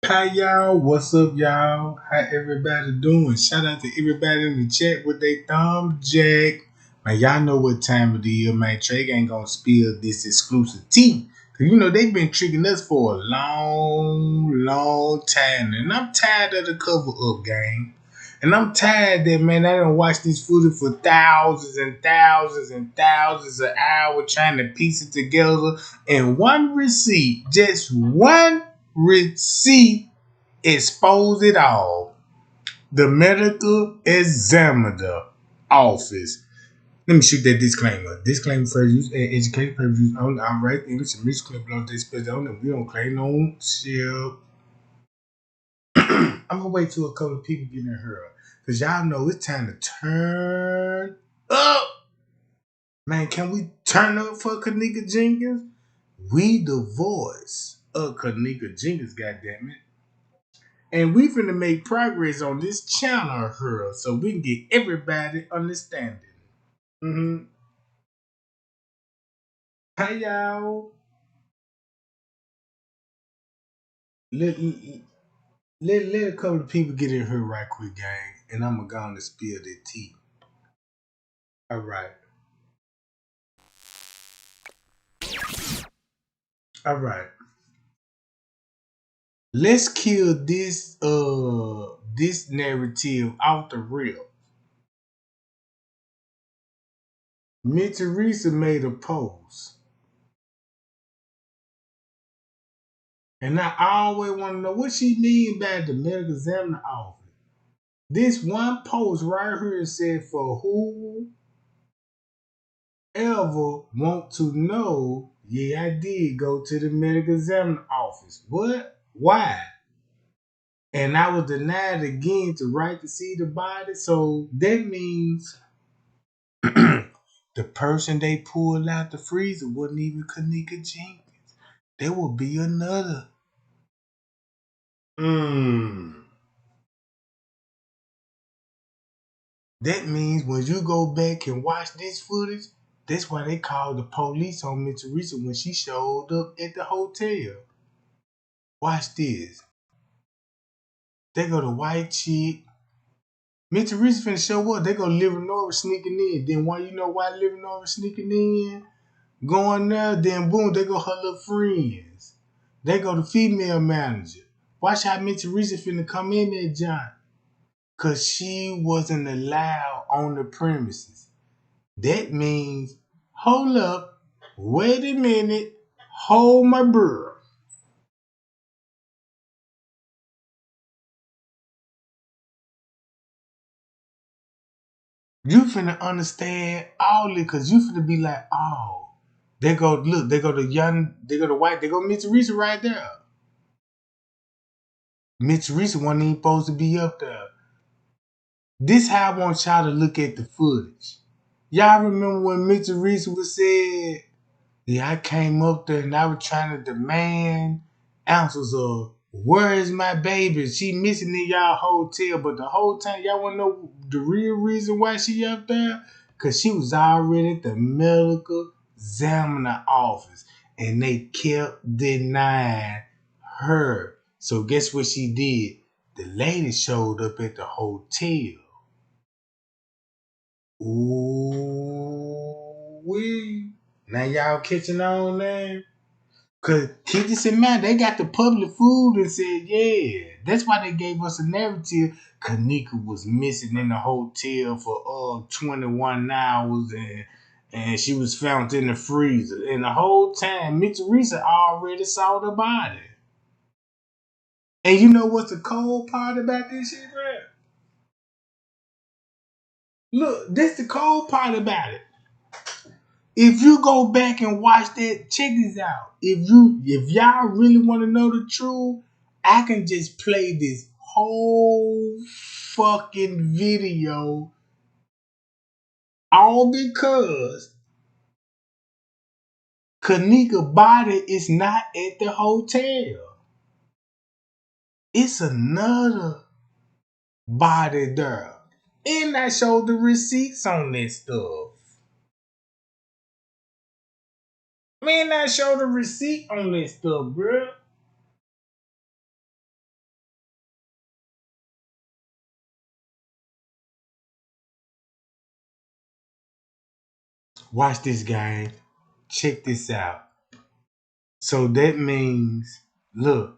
Hi y'all, what's up y'all? How everybody doing? Shout out to everybody in the chat with their thumb jack. Man, y'all know what time it is, man. Trey ain't gonna spill this exclusive tea. Cause you know they've been tricking us for a long time. And I'm tired of the cover up game. And I'm tired that man, I done watched this footage for thousands and thousands and thousands of hours trying to piece it together. And one receipt, just one receipt expose it all. The medical examiner office. Let me shoot that disclaimer. Disclaimer for use education purposes only. I'm right. English and music club below this special only. We don't claim no shit. I'm gonna wait till a couple of people get in here. Cause y'all know it's time to turn up. Man, can we turn up for Kenneka Jenkins? We the voice of Kenneka Jenkins, goddammit. And we finna make progress on this channel here so we can get everybody understanding. Mm-hmm. Hi y'all. Let, let a couple of people get in here right quick, gang. And I'm gonna go on and spill the tea. Alright. Alright. Let's kill this narrative off the rip. Miss Teresa made a post. And I always want to know what she mean by the medical examiner office. This one post right here said for whoever want to know, yeah, I did go to the medical examiner office. What? Why? And I was denied again to right to see the body. So that means the person they pulled out the freezer wasn't even Kenneka Jenkins. There will be another. That means when you go back and watch this footage, that's why they called the police on Miss Teresa when she showed up at the hotel. Watch this. They go to white chick. Miss Teresa finna show up. They go Living Norris sneaking in. Then why you know why Living Norris sneaking in? Going there, then boom, they go her little friends. They go the female manager. Watch how Miss Teresa finna come in there, John. Cause she wasn't allowed on the premises. That means, hold up, wait a minute, hold my breath. You finna understand all it, cause you finna be like, oh, they go, look, they go to young, they go to white, they go Miss Teresa right there. Miss Teresa wasn't even supposed to be up there. This how I want y'all to look at the footage. Y'all remember when Miss Teresa was said, yeah, I came up there and I was trying to demand answers of where is my baby? She missing in y'all hotel, but the whole time y'all wanna know the real reason why she up there? Cause she was already at the medical examiner office and they kept denying her. So guess what she did? The lady showed up at the hotel. Ooh wee. Now y'all catching on now? Cause keep this in mind, they got the public food and said, yeah. That's why they gave us a narrative. Kenneka was missing in the hotel for 21 hours and she was found in the freezer. And the whole time, Miss Teresa already saw the body. And you know what's the cold part about this shit, right? Look, that's the cold part about it. If you go back and watch that, check this out. If y'all really want to know the truth, I can just play this whole fucking video all because Kenneka body is not at the hotel. It's another body there. And I showed the receipts on that stuff. Man, I showed the receipt on that stuff, bruh. Watch this, gang. Check this out. So that means, look,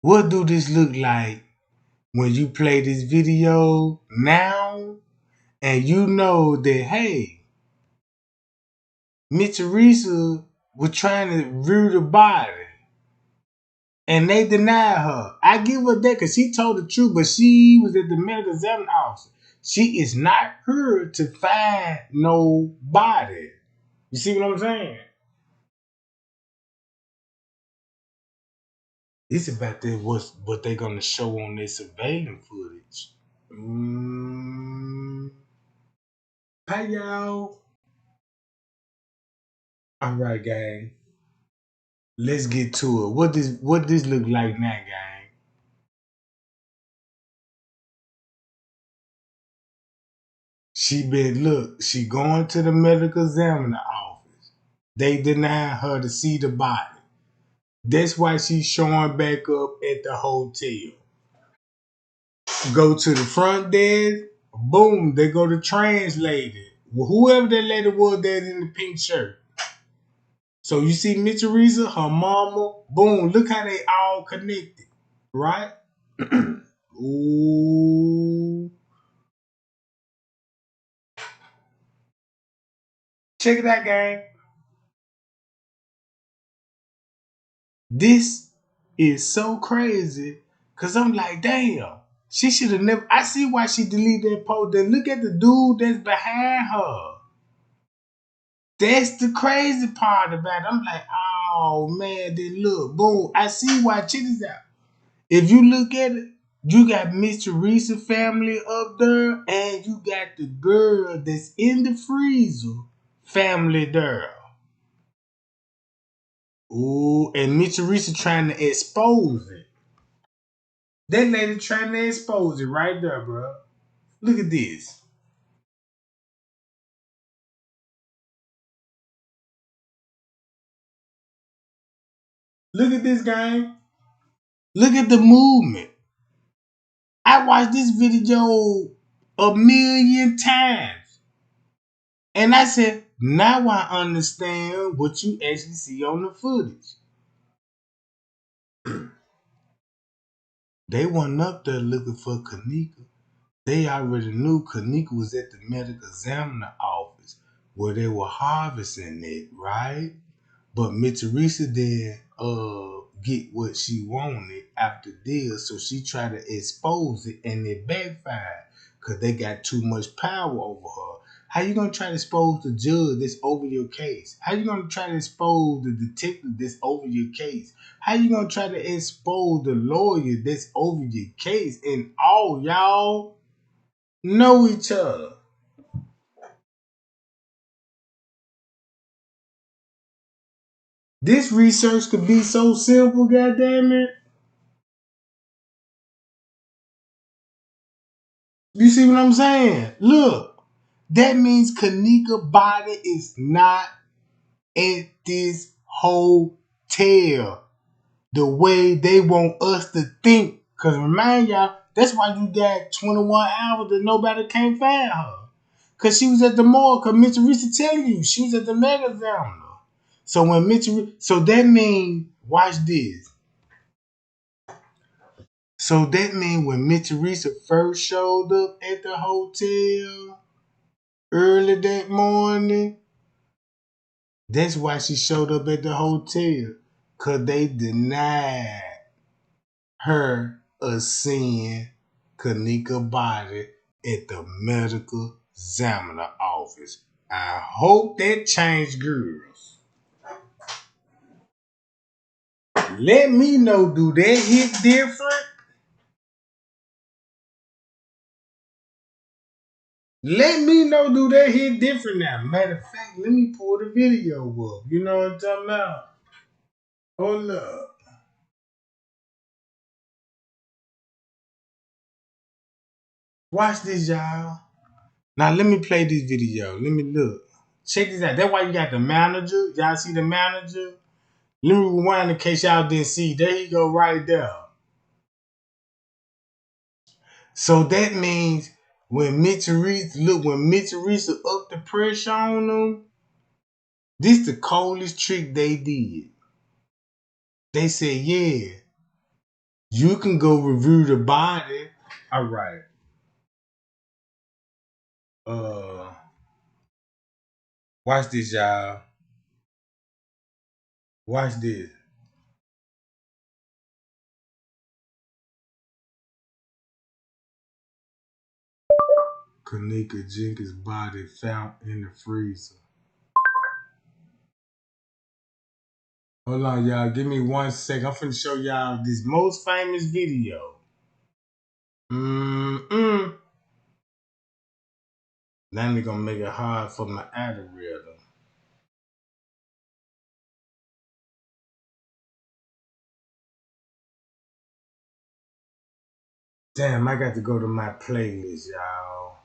what do this look like when you play this video now and you know that, hey, Miss Teresa was trying to view the body and they denied her. I give her that because she told the truth, but she was at the medical examining office. She is not here to find no body. You see what I'm saying? It's about that what they gonna show on their surveillance footage. Hi y'all. All right, gang. Let's get to it. What this look like now, gang? She going to the medical examiner office. They deny her to see the body. That's why she's showing back up at the hotel. Go to the front desk. Boom, they go to translator. Whoever that lady was that in the pink shirt. So you see Miss Teresa, her mama, boom, look how they all connected, right? Ooh. Check it out, gang. This is so crazy. Cause I'm like, damn. She should have never. I see why she deleted that post. Then look at the dude that's behind her. That's the crazy part about it. I'm like, oh man, then look, boom. I see why. Check this out. If you look at it, you got Miss Teresa family up there, and you got the girl that's in the freezer family there. Ooh, and Miss Teresa trying to expose it. That lady trying to expose it right there, bro. Look at this. Look at this, gang. Look at the movement. I watched this video a million times. And I said, now I understand what you actually see on the footage. They wasn't up there looking for Kenneka. They already knew Kenneka was at the medical examiner office where they were harvesting it, right? But Miss Teresa didn't get what she wanted after this, so she tried to expose it and it backfired because they got too much power over her. How you gonna try to expose the judge that's over your case? How you gonna try to expose the detective that's over your case? How you gonna try to expose the lawyer that's over your case? And all y'all know each other. This research could be so simple, goddamn it. You see what I'm saying? Look, that means Kenneka body is not at this hotel the way they want us to think. Cause remind y'all, that's why you got 21 hours that nobody can't find her. Cause she was at the mall. Cause Mr. Teresa tell you she was at the mega examiner. So when so that means watch this. So that means when Miss Teresa first showed up at the hotel early that morning, that's why she showed up at the hotel. Cause they denied her of seeing Kenneka body at the medical examiner office. I hope that changed girls. Let me know, do that hit different? Let me know, do that hit different now? Matter of fact, let me pull the video up. You know what I'm talking about? Hold up. Watch this, y'all. Now let me play this video. Let me look. Check this out. That's why you got the manager. Y'all see the manager? Let me rewind in case y'all didn't see. There you go right there. So that means When Miss Teresa up the pressure on them, this the coldest trick they did. They said, yeah, you can go review the body. All right. Uh, Watch this, y'all. Watch this. Kenneka Jenkins' body found in the freezer. Hold on, y'all. Give me 1 second. I'm finna show y'all this most famous video. Mm-mm. Now they gonna make it hard for my algorithm. Damn, I got to go to my playlist, y'all.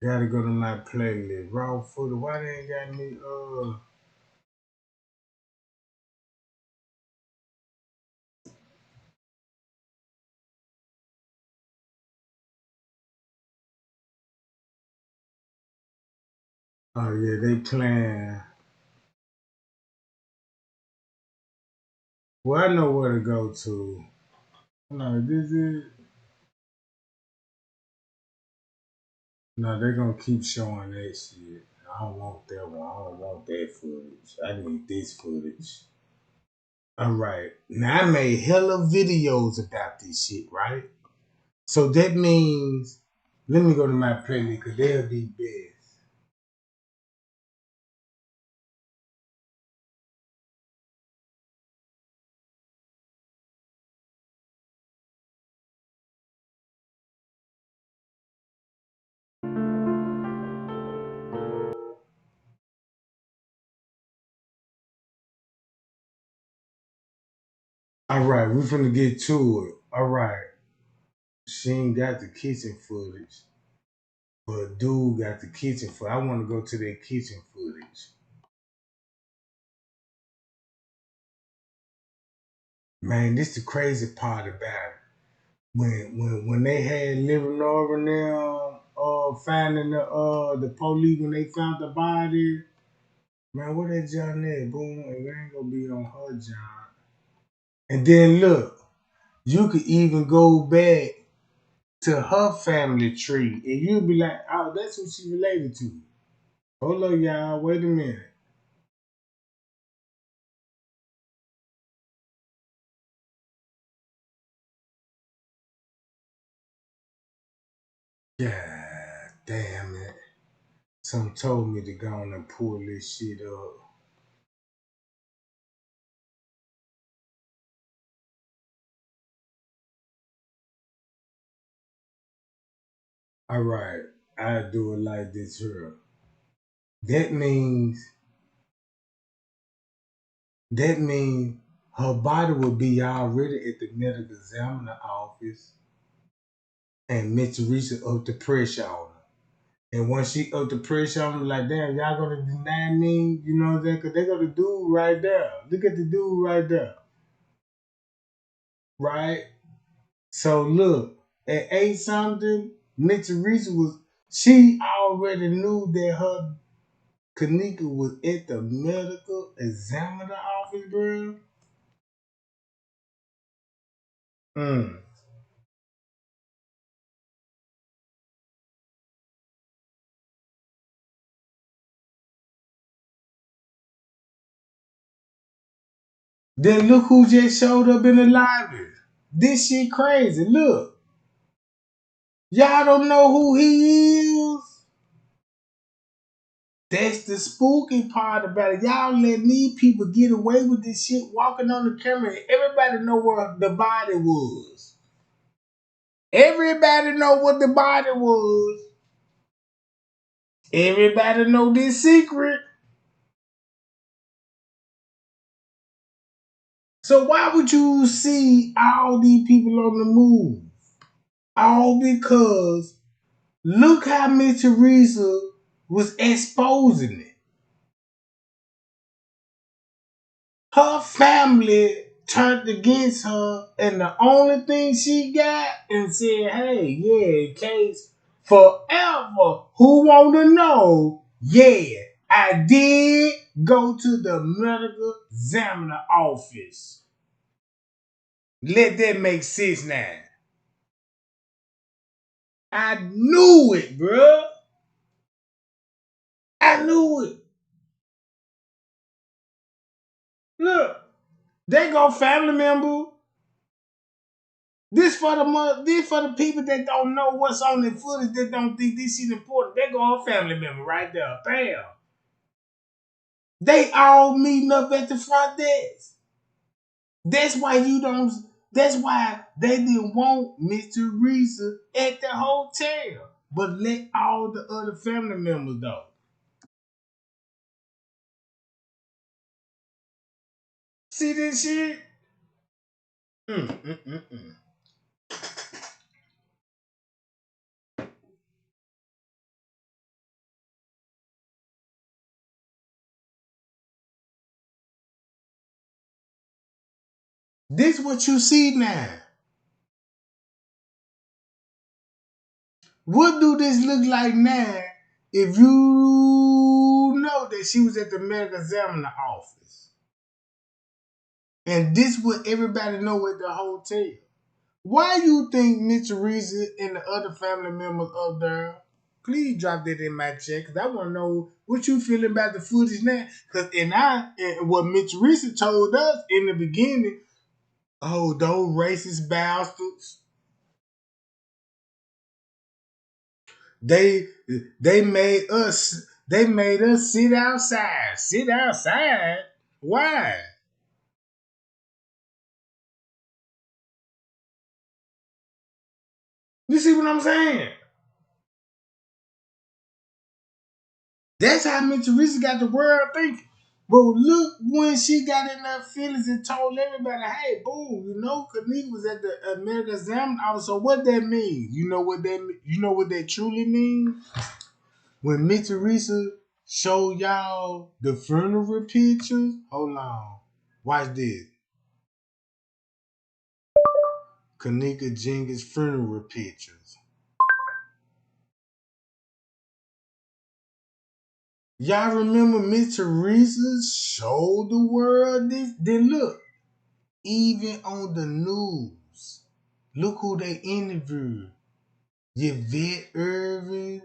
Gotta go to my playlist. Raw footage. Why they ain't got me? Oh yeah, they playing. Well, I know where to go to. No, this is. No, they're gonna keep showing that shit. I don't want that one. I don't want that footage. I need this footage. All right. Now I made hella videos about this shit, right? So that means let me go to my playlist because they'll be best. All right, we finna get to it. All right. She ain't got the kitchen footage, but dude got the kitchen footage. I want to go to that kitchen footage. Man, this the crazy part about it. When they had living over now, finding the police when they found the body. Man, what that John at? Boom, it ain't gonna be on her John. And then look, you could even go back to her family tree, and you'll be like, oh, that's who she related to. Hold on, y'all. Wait a minute. God damn it. Some told me to go on and pull this shit up. All right, I do it like this here. That means that means her body will be already at the medical examiner office, and Miss Teresa up the pressure on her. And once she up the pressure on her, like, damn, y'all gonna deny me? You know what I'm saying? Because they got the dude right there. Look at the dude right there. Right? So look, at 8 something, Miss Teresa she already knew that her Kenneka was at the medical examiner office, bro. Mm. Then look who just showed up in the library. This shit crazy. Look, y'all don't know who he is. That's the spooky part about it. Y'all let these people get away with this shit walking on the camera. Everybody know where the body was. Everybody know what the body was. Everybody know this secret. So why would you see all these people on the move? All because look how Miss Teresa was exposing it. Her family turned against her, and the only thing she got and said, hey, yeah, in case Forever. Who want to know? Yeah, I did go to the medical examiner office. Let that make sense now. I knew it, bruh. I knew it. Look, they go family member. This for the people that don't know what's on the footage, that don't think this shit important. They go a family member right there. Bam. They all meeting up at the front desk. That's why you don't. That's why they didn't want Miss Teresa at the hotel, but let all the other family members know. See this shit? Mm, mm, mm, mm. This what you see now. What do this look like now if you know that she was at the medical examiner office? And this what everybody know at the hotel. Why you think Miss Teresa and the other family members up there? Please drop that in my chat, because I want to know what you feeling about the footage now. Because and what Miss Teresa told us in the beginning, oh, those racist bastards. They they made us sit outside. Sit outside? Why? You see what I'm saying? That's how Miss Teresa got the world thinking. But look, when she got in her feelings and told everybody, hey, boom, you know, Kenneka was at the American Examiner Office. So what that means? You know what that truly means? When Miss Teresa showed y'all the funeral pictures, hold on. Watch this. Kenneka Jenkins funeral pictures. Y'all remember Miss Teresa showed the world this? Then look, even on the news, look who they interviewed. Yvette Irving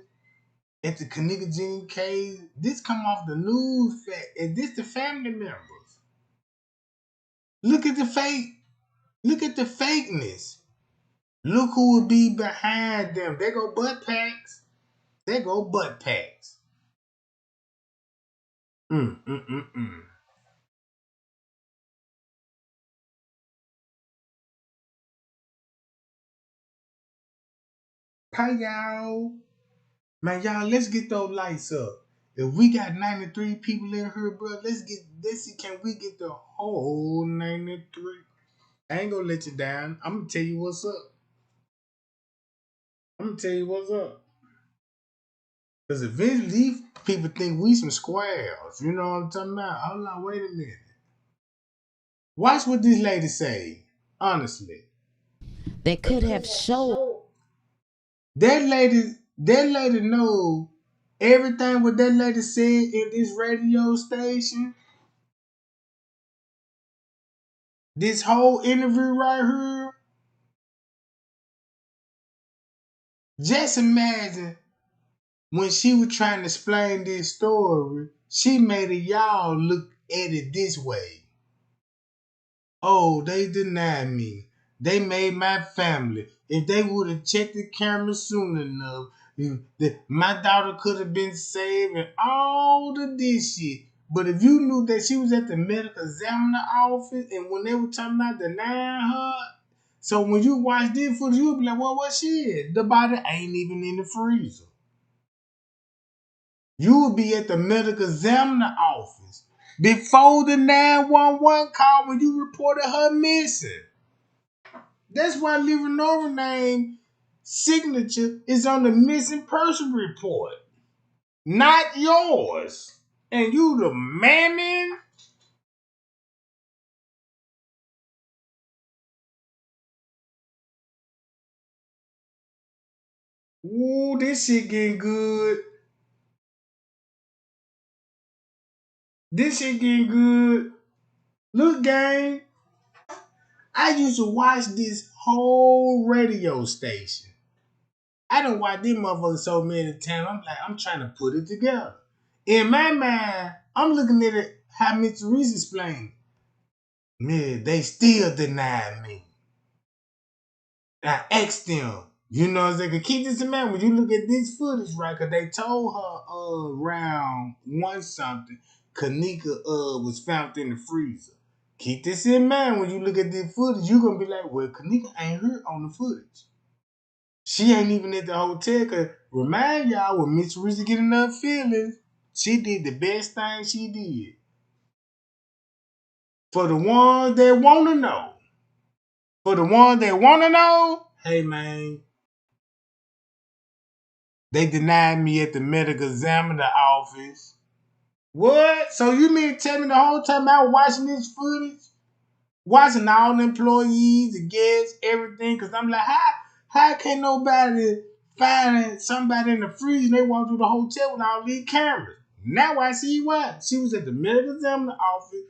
at the Kenneka Jenkins case. This come off the news, and this the family members. Look at the fake. Look at the fakeness. Look who would be behind them. They go butt packs. They go butt packs. Mm, mm, mm, mm. Hi, y'all. Man, y'all, let's get those lights up. If we got 93 people in here, bro, let's see, can we get the whole 93? I ain't gonna let you down. I'm gonna tell you what's up. I'm gonna tell you what's up. Because eventually these people think we some squares. You know what I'm talking about? Hold on, wait a minute. Watch what this lady say. Honestly. They could have showed. That lady know everything what that lady said in this radio station. This whole interview right here. Just imagine when she was trying to explain this story, she made y'all look at it this way. Oh, they denied me. They made my family. If they would have checked the camera soon enough, my daughter could have been saved and all of this shit. But if you knew that she was at the medical examiner office and when they were talking about denying her, so when you watch this footage, you'll be like, well, what shit? The body ain't even in the freezer. You would be at the medical examiner office before the 911 call when you reported her missing. That's why Leonora name signature is on the missing person report, not yours. And you the mammy? Ooh, this shit getting good. This shit getting good. Look, gang. I used to watch this whole radio station. I done watched them motherfuckers so many times. I'm like, I'm trying to put it together. In my mind, I'm looking at it how Miss Teresa explained. Man, they still denied me. I asked them, you know, they could keep this in mind when you look at this footage, right? Because they told her around one something, Kenneka was found in the freezer. Keep this in mind when you look at this footage. You're going to be like, well, Kenneka ain't here on the footage. She ain't even at the hotel. Because remind y'all, when Miss Teresa get enough feelings, she did the best thing she did. For the ones that want to know. For the ones that want to know, hey, man, they denied me at the medical examiner office. What? So you mean to tell me the whole time I was watching this footage? Watching all the employees, the guests, everything? Because I'm like, how can nobody find somebody in the freezer and they walk through the hotel with all these cameras? Now I see why. She was at the medical examiner office.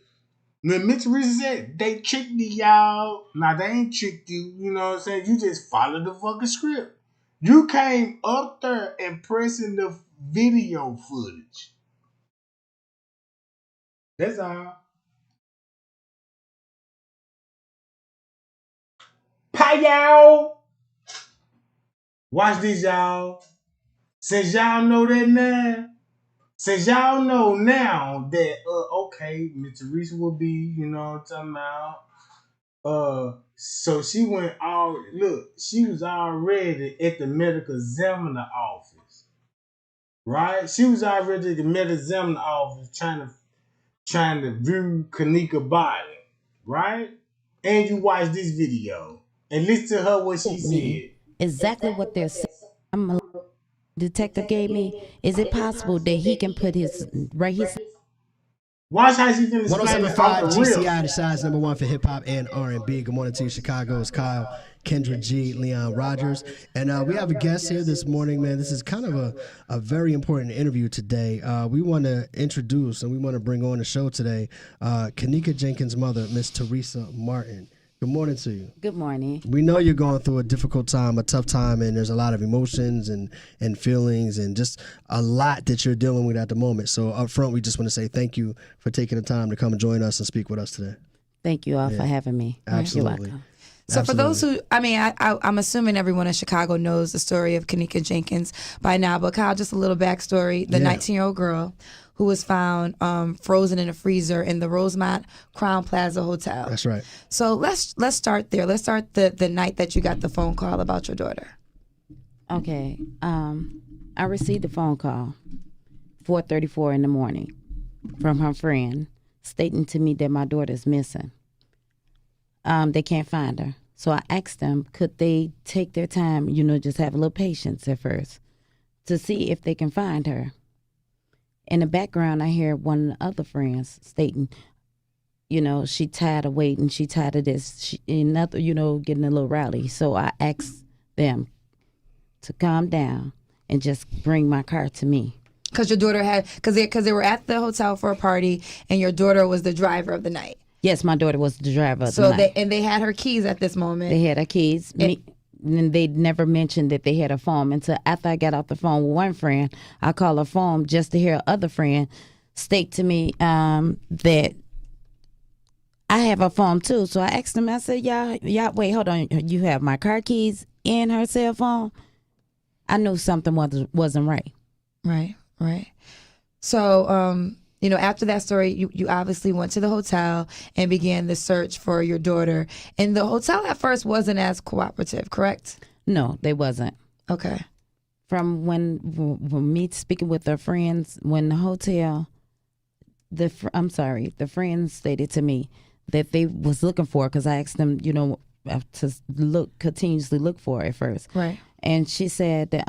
When Miss Teresa said, they tricked me, y'all. Now, they ain't tricked you. You know what I'm saying? You just followed the fucking script. You came up there and pressing the video footage. That's all. Pie, y'all. Watch this, y'all. Since y'all know that now, since y'all know now that, okay, Miss Teresa will be, you know what I'm talking about, so she went all look. She was already at the medical examiner office, right? She was already at the medical examiner office trying to view Kenneka's body, right? And you watch this video and listen to her what she Me said. exactly what they're saying. I'm a detective gave me. Is it possible that he can put his right? He's Watch how she finna explain it off 1075 the rip. GCI, the size number one for hip hop and R&B. Good morning to you, Chicago. It's Kyle, Kendra G, Leon Rogers. And we have a guest here this morning, man. This is kind of a very important interview today. We want to introduce and we want to bring on the show today Kenneka Jenkins' mother, Miss Teresa Martin. Good morning to you. good morning. We know you're going through a difficult time, a tough time, and there's a lot of emotions and feelings and just a lot that you're dealing with at the moment. So up front, we just want to say thank you for taking the time to come and join us and speak with us today. Thank you all for having me. Absolutely. You're welcome. So for those who, I'm assuming everyone in Chicago knows the story of Kenneka Jenkins by now, but Kyle, just a little backstory. The 19-year-old girl who was found frozen in a freezer in the Rosemont Crown Plaza Hotel. That's right. So let's start there. Let's start the night that you got the phone call about your daughter. Okay. I received a phone call, 4:34 in the morning, from her friend, stating to me that my daughter's missing. They can't find her. So I asked them, could they take their time, just have a little patience at first to see if they can find her. In the background, I hear one of the other friends stating, she tired of waiting. She tired of this. She, another, getting a little rowdy. So I asked them to calm down and just bring my car to me. Because your daughter because they were at the hotel for a party, and your daughter was the driver of the night. Yes, my daughter was the driver of the night. They had her keys at this moment. They had her keys. And they never mentioned that they had a phone until after I got off the phone with one friend. I called her phone just to hear other friend state to me that I have a phone too. So I asked them, I said, y'all, wait, hold on. You have my car keys and her cell phone? I knew something wasn't right. Right. So, after that story, you obviously went to the hotel and began the search for your daughter. And the hotel at first wasn't as cooperative, correct? No, they wasn't. Okay. From when me speaking with their friends, when the hotel, the friends stated to me that they was looking for, because I asked them, to continuously look for her at first. Right. And she said that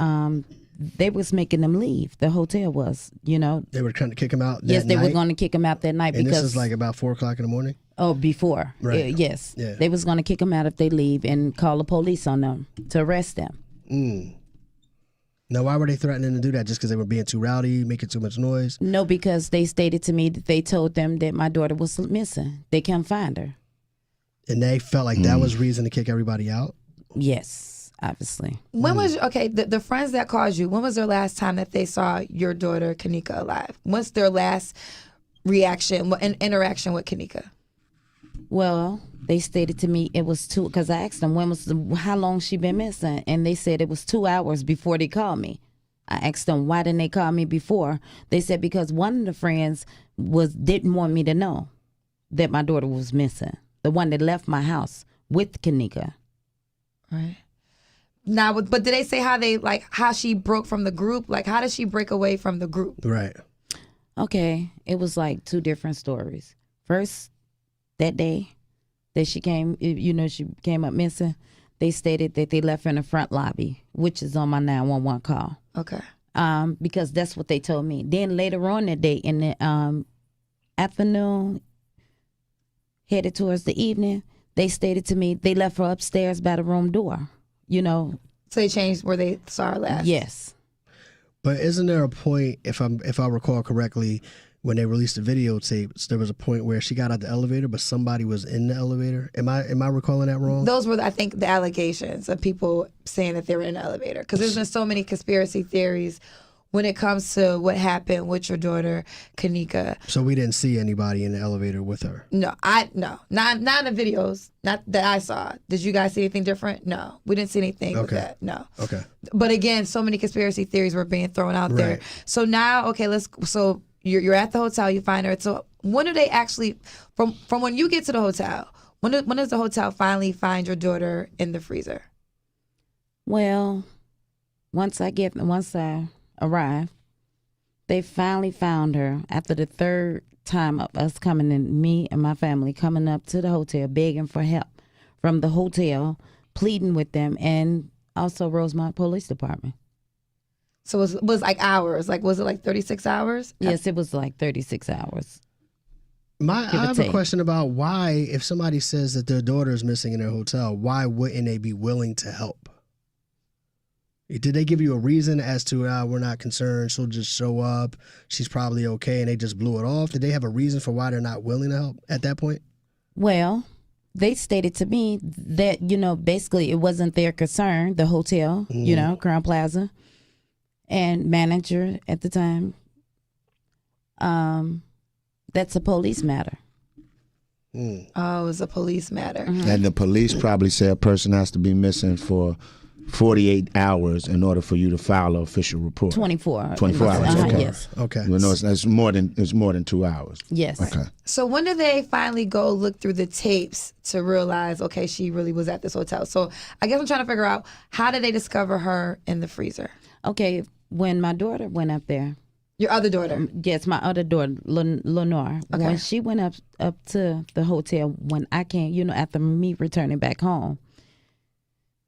they was making them leave. The hotel was, They were trying to kick him out that yes, they night? were going to kick him out that night. And because this is like about 4 o'clock in the morning? Oh, before. Right. Yes. Yeah. They was going to kick him out if they leave and call the police on them to arrest them. Now, why were they threatening to do that? Just because they were being too rowdy, making too much noise? No, because they stated to me that they told them that my daughter was missing. They can't find her. And they felt like that was reason to kick everybody out? Yes, obviously. When was the friends that called you? When was their last time that they saw your daughter Kenneka alive? What's their last reaction and interaction with Kenneka? Well, they stated to me it was because I asked them how long she been missing, and they said it was 2 hours before they called me. I asked them why didn't they call me before. They said because one of the friends didn't want me to know that my daughter was missing. The one that left my house with Kenneka. Right. Now, but did they say how she broke from the group? Like, how did she break away from the group? Right. Okay, it was like two different stories. First, that day that she came, she came up missing, they stated that they left her in the front lobby, which is on my 911 call. Okay. Because that's what they told me. Then later on that day in the afternoon, headed towards the evening, they stated to me they left her upstairs by the room door. So they changed where they saw her last. Yes. But isn't there a point, if I recall correctly, when they released the videotapes, there was a point where she got out the elevator, but somebody was in the elevator. Am I recalling that wrong? Those were, I think, the allegations of people saying that they were in the elevator. Because there's been so many conspiracy theories when it comes to what happened with your daughter, Kenneka. So we didn't see anybody in the elevator with her? No, not in the videos, not that I saw. Did you guys see anything different? No, we didn't see anything with that. No. Okay. But again, so many conspiracy theories were being thrown out there. Right. So now, so you're at the hotel, you find her. So when do they actually, from when you get to the hotel, when does the hotel finally find your daughter in the freezer? Well, once I arrived, they finally found her after the third time of us coming in, me and my family coming up to the hotel begging for help from the hotel, pleading with them, and also Rosemont Police Department. So it was like hours. Like, was it like 36 hours? Yes, it was like 36 hours. I have a question about why, if somebody says that their daughter is missing in their hotel, why wouldn't they be willing to help? Did they give you a reason as to, we're not concerned, she'll just show up, she's probably okay, and they just blew it off? Did they have a reason for why they're not willing to help at that point? Well, they stated to me that, basically it wasn't their concern, the hotel, Crown Plaza, and manager at the time. That's a police matter. Oh, it's a police matter. Mm-hmm. And the police probably say a person has to be missing for 48 hours in order for you to file an official report. 24. 24 hours. Okay. Yes. Okay. Well, no, it's more than 2 hours. Yes. Okay. So when did they finally go look through the tapes to realize, okay, she really was at this hotel? So I guess I'm trying to figure out, how did they discover her in the freezer? Okay, when my daughter went up there. Your other daughter? Yes, my other daughter, Lenore. Okay. When she went up to the hotel, when I came, after me returning back home,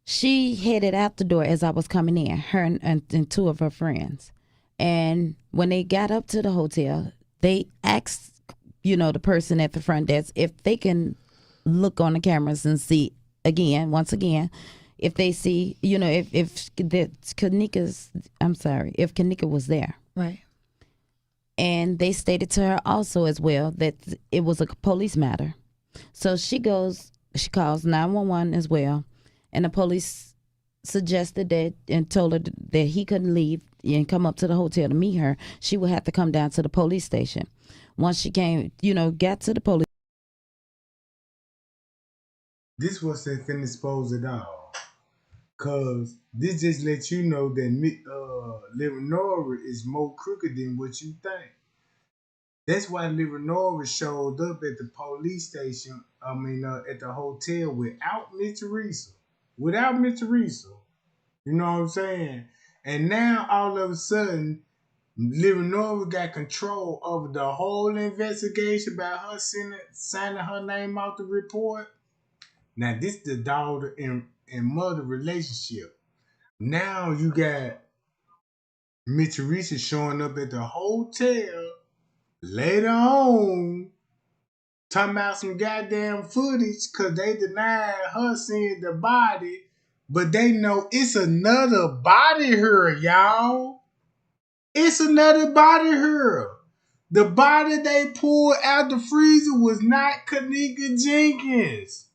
she headed out the door as I was coming in, her and two of her friends. And when they got up to the hotel, they asked, the person at the front desk if they can look on the cameras and see once again, if they see, if Kenneka was there. Right. And they stated to her also as well that it was a police matter. So she calls 911 as well. And the police suggested that and told her that he couldn't leave and come up to the hotel to meet her. She would have to come down to the police station. Once she came, got to the police. This was they finna expose it all. Cause this just lets you know that Leonora is more crooked than what you think. That's why Leonora showed up at the police station, at the hotel without Miss Teresa. Without Miss Teresa. You know what I'm saying? And now all of a sudden, Leonora got control over the whole investigation by her signing her name off the report. Now this is the daughter and mother relationship. Now you got Miss Teresa showing up at the hotel later on, talking about some goddamn footage because they denied her seeing the body but they know it's another body here, y'all. It's another body here. The body they pulled out the freezer was not Kenneka Jenkins.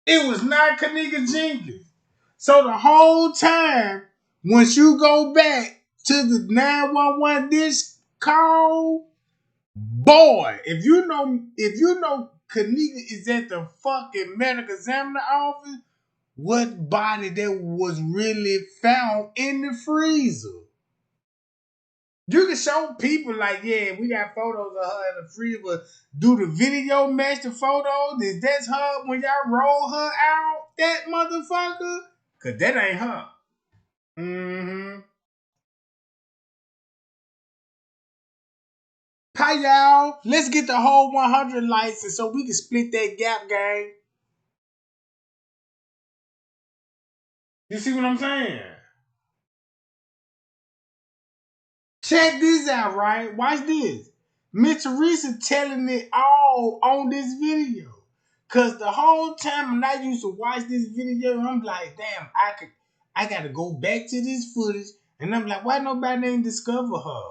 It was not Kenneka Jenkins. So the whole time, once you go back to the 911 dish call, boy, if you know Kenneka is at the fucking medical examiner office, what body that was really found in the freezer? You can show people like, yeah, we got photos of her in the freezer, but do the video match the photos? Is that her when y'all roll her out, that motherfucker? Cause that ain't her. Mm-hmm. Hi y'all. Let's get the whole 100 likes so we can split that gap, gang. You see what I'm saying? Check this out, right? Watch this. Miss Teresa telling it all on this video. Cause the whole time when I used to watch this video, I'm like, damn, I gotta go back to this footage. And I'm like, why nobody ain't discover her?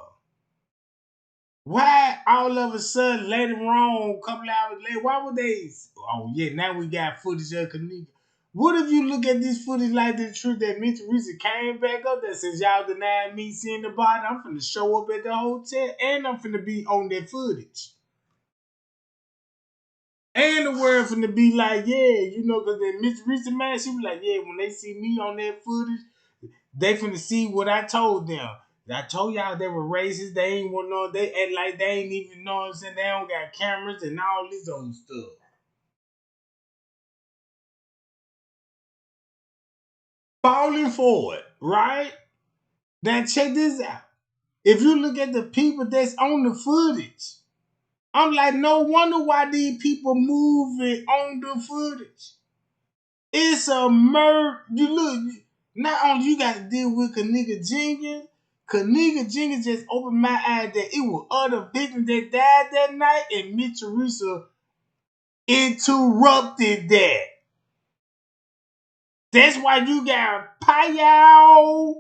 Why all of a sudden later on, a couple hours later, why would they? Oh yeah, now we got footage of Kenneka. What if you look at this footage like the truth that Miss Teresa came back up that says y'all denied me seeing the body? I'm finna show up at the hotel and I'm finna be on that footage. And the word finna be like, yeah, you know, cause then Miss Teresa, man, she be like, yeah, when they see me on that footage, they finna see what I told them. I told y'all they were racist. They ain't want no. They act like they ain't even know what I'm saying. They don't got cameras and all this old stuff. Falling for it, right? Now check this out. If you look at the people that's on the footage, I'm like, no wonder why these people moving on the footage. It's a murder. You look, not only you got to deal with Kenneka Jenkins. Kenneka Jenkins just opened my eyes that it was other victims that died that night, and Miss Teresa interrupted that. That's why you got Payal,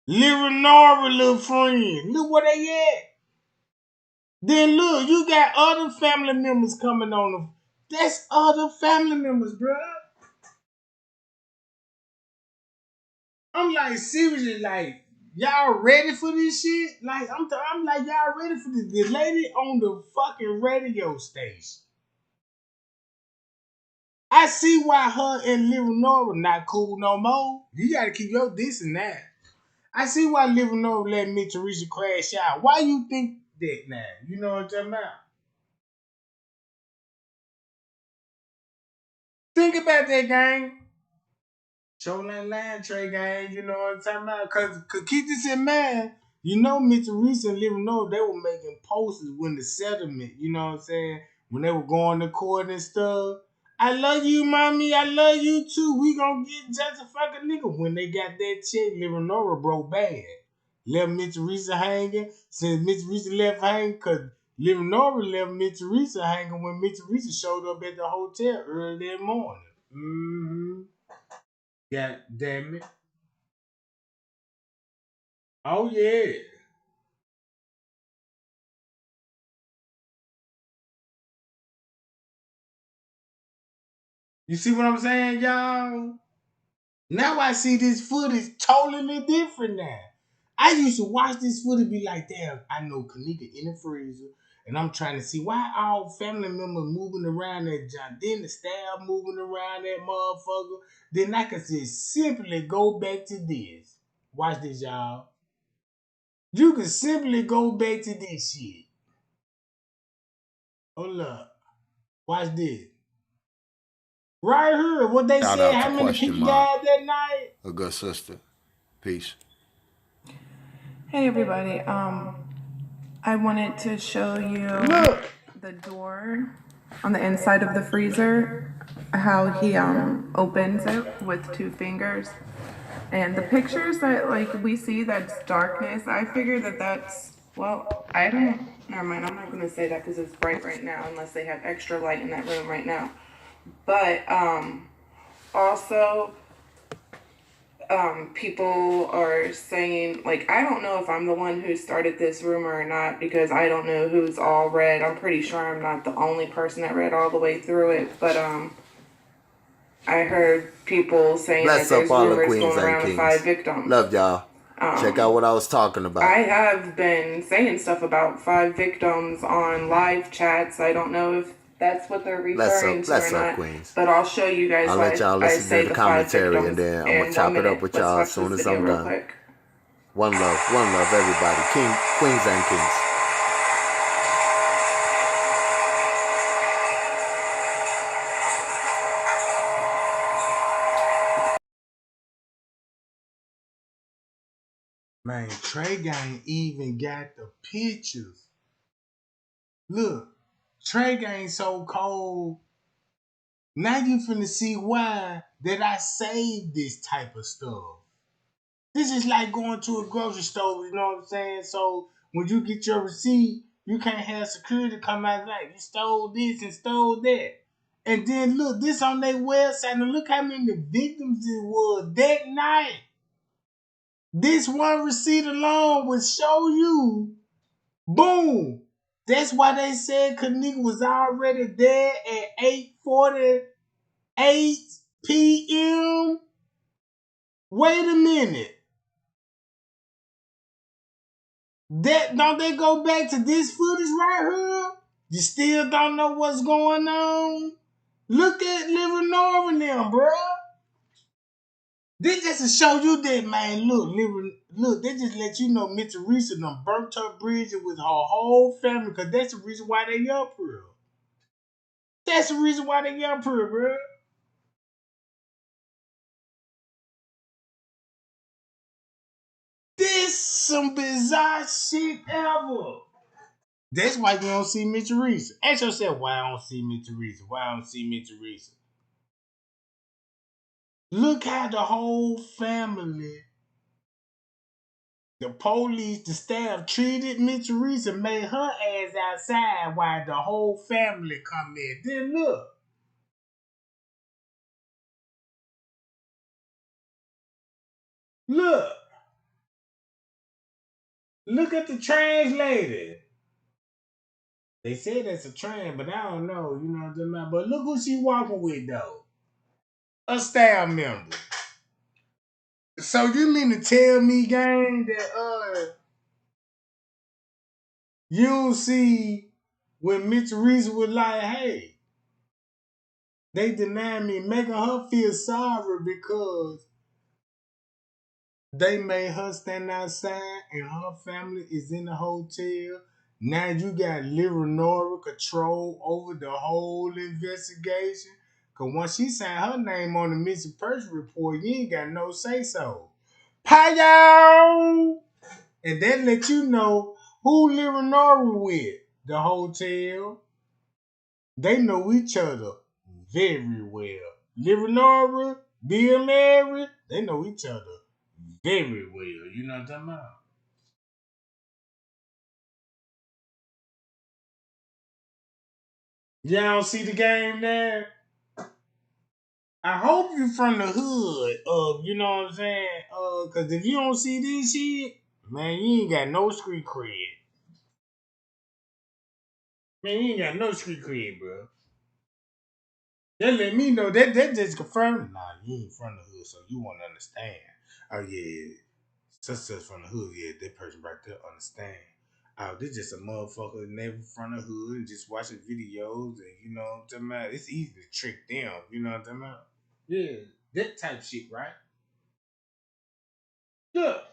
Leonora little friend. Look where they at. Then look, you got other family members coming on them. That's other family members, bro. I'm like, seriously, like, y'all ready for this shit? Like, I'm like, y'all ready for this? The lady on the fucking radio station. I see why her and Leonora not cool no more. You gotta keep your this and that. I see why Leonora let me Teresa crash out. Why you think that now? You know what I'm talking about? Think about that, gang. Show that line trade gang, you know what I'm talking about? Cause keep this in mind, you know Miss Teresa and Leonora, they were making posters when the settlement, you know what I'm saying? When they were going to court and stuff. I love you, mommy. I love you too. We gonna get just a fucking nigga. When they got that check, Leonora broke bad. Left Miss Teresa hanging. Since Miss Teresa left hanging, cause Leonora left Miss Teresa hanging when Miss Teresa showed up at the hotel early that morning. Mm-hmm. God damn it. Oh yeah. You see what I'm saying, y'all? Now I see this footage totally different now. I used to watch this footage be like, damn, I know Kenneka in the freezer. And I'm trying to see why all family members moving around that John. Then the staff moving around that motherfucker. Then I can just simply go back to this. Watch this, y'all. You can simply go back to this shit. Hold up. Watch this. Right here, what they Shout said, out to how many Question people Mark, died that night? a good sister. Peace. Hey everybody, I wanted to show you Look, the door on the inside of the freezer, how he opens it with two fingers. And the pictures that like we see that's darkness, I figure that that's, well, I don't, never mind, I'm not gonna say that because it's bright right now unless they have extra light in that room right now. But Also, people are saying, like, I don't know if I'm the one who started this rumor or not because I don't know who's all read. I'm pretty sure I'm not the only person that read all the way through it, but I heard people saying that Bless up there's all the rumors queens going and around of 5 kings. victims. Love y'all. Check out what I was talking about. I have been saying stuff about 5 victims on live chats. I don't know if that's what they're referring to or Bless up, not, queens. but I'll show you guys I'll why let y'all I listen say to the the 5 commentary and victims then I'm gonna in 1 chop it up minute. with Let's y'all as watch soon this as video I'm real done. quick. One love, everybody. Queens and kings. Man, Trey Gang even got the pictures. Look, Trey Gang so cold. Now you finna see why that I saved this type of stuff. This is like going to a grocery store, you know what I'm saying? So when you get your receipt, you can't have security come out like you stole this and stole that. And then look, this on their website, and look how many victims it was that night. This one receipt alone will show you, boom. That's why they said Kenneka was already there at 8:48 p.m. Wait a minute. That don't they go back to this footage right here? You still don't know what's going on? Look at Living Nora now, bruh. This just to show you that, man. Look, they just let you know Miss Teresa done burnt her bridge with her whole family, because that's the reason why they up here. That's the reason why they up here, bruh. This some bizarre shit ever. That's why you don't see Miss Teresa. Ask yourself why I don't see Miss Teresa. Why I don't see Miss Teresa. Look how the whole family, the police, the staff treated Miss Teresa, made her ass outside while the whole family come in. Then look, look at the trans lady. They say that's a trans, but I don't know, you know what I'm saying? But look who she walking with though. A staff member. So you mean to tell me, gang, that you don't see when Miss Teresa was like, hey, they denied me, making her feel sorry because they made her stand outside and her family is in the hotel. Now you got Leonora control over the whole investigation. Cause once she signed her name on the missing person report, you ain't got no say so. Pio! And that let you know who Leonora with. The hotel. They know each other very well. Leonora, Bill Mary, they know each other very well. You know what I'm talking about? Y'all see the game there? I hope you from the hood of, you know what I'm saying? Cause if you don't see this shit, man, you ain't got no street cred. Man, you ain't got no street cred, bro. That let me know that just confirmed. Nah, you ain't from the hood, so you won't understand. Oh yeah, such from the hood. Yeah, that person right there understand. Oh, this just a motherfucker never from the hood and just watching videos and you know what I'm talking about. It's easy to trick them. You know what I'm talking about? Yeah, that type shit, right? Look,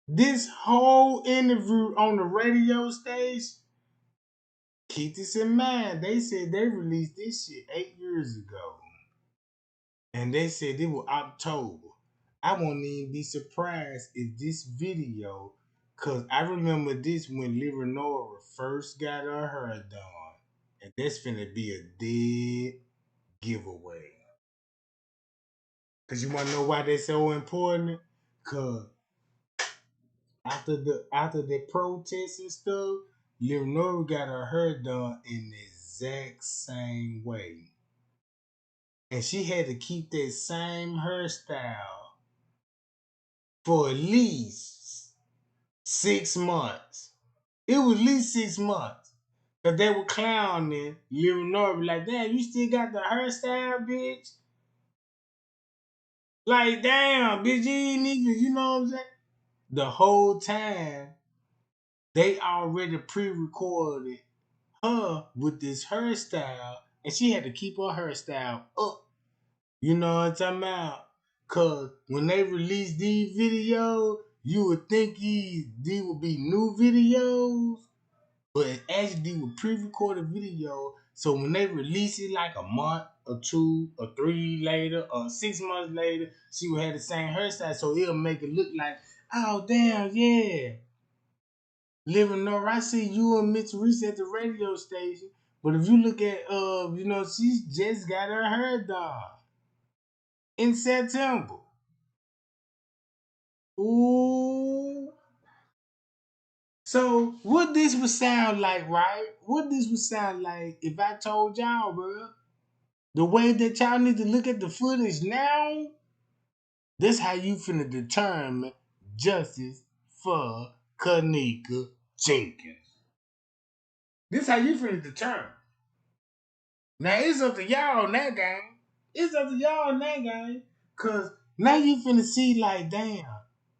this whole interview on the radio stage. Keep this in mind. They said they released this shit 8 years ago. And they said it was October. I won't even be surprised if this video, cause I remember this when Leonora first got her hair done, and that's finna be a dead giveaway. Cause you wanna know why that's so important? Cause after the protests and stuff, Leonora got her hair done in exact same way. And she had to keep that same hairstyle for at least 6 months. It was at least 6 months. Cause they were clowning Lil Norby like, damn, you still got the hairstyle, bitch? Like, damn, bitch, you ain't even, you know what I'm saying? The whole time, they already pre-recorded her with this hairstyle, and she had to keep her hairstyle up. You know what I'm talking about? Cause when they release these videos, you would think these would be new videos, but it actually were pre-recorded video. So when they release it like a month or 2 or 3 later or 6 months later, she would have the same hairstyle. So it'll make it look like, oh damn, yeah. Living North, I see you and Miss Teresa at the radio station. But if you look at she just got her hair done in September. Ooh. So what this would sound like, right? What this would sound like if I told y'all, bro, the way that y'all need to look at the footage now, this how you finna determine justice for Kenneka Jenkins. This how you finna determine. Now it's up to y'all on that game. It's up to y'all on that game. Cause now you finna see like, damn,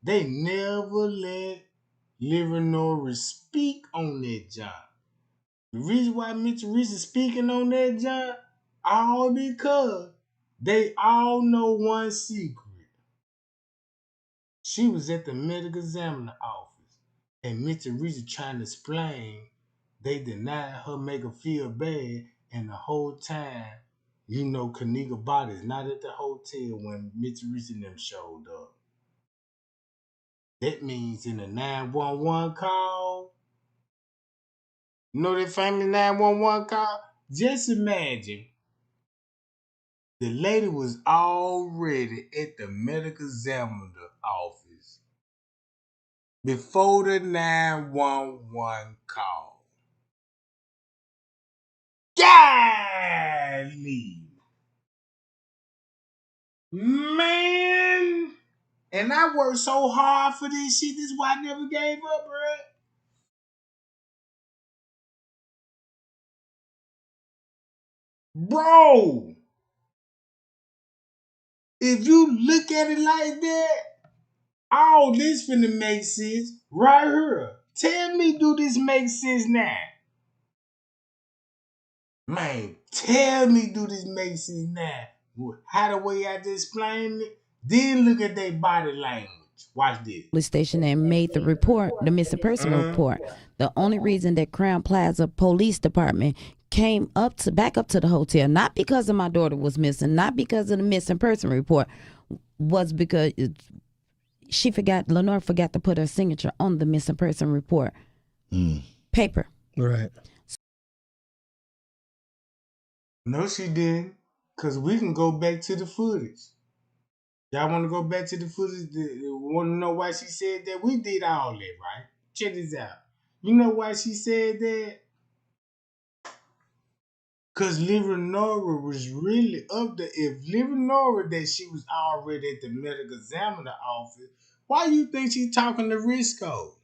they never let Living Norris speak on that job. The reason why Miss Teresa speaking on that job, all because they all know one secret. She was at the medical examiner office, and Miss Teresa trying to explain they denied her make her feel bad, and the whole time, Kenneka body's not at the hotel when Miss Teresa and them showed up. That means in the 911 call, that famous 911 call? Just imagine the lady was already at the medical examiner office before the 911 call. Golly! Man! And I worked so hard for this shit. This is why I never gave up, bro. Bro! If you look at it like that, all this finna make sense right here. Tell me, do this make sense now? Man, tell me, do this make sense now? How the way I just explained it? Then look at their body language. Watch this. Police station and made the report, the missing person report. The only reason that Crown Plaza Police Department came back up to the hotel, not because of my daughter was missing, not because of the missing person report, was because Lenore forgot to put her signature on the missing person report paper. Right. No, she didn't. Because we can go back to the footage. Y'all want to go back to the footage? Want to know why she said that? We did all that, right? Check this out. You know why she said that? Because Leonora was really up there. If Leonora that she was already at the medical examiner office, why you think she's talking to Risco?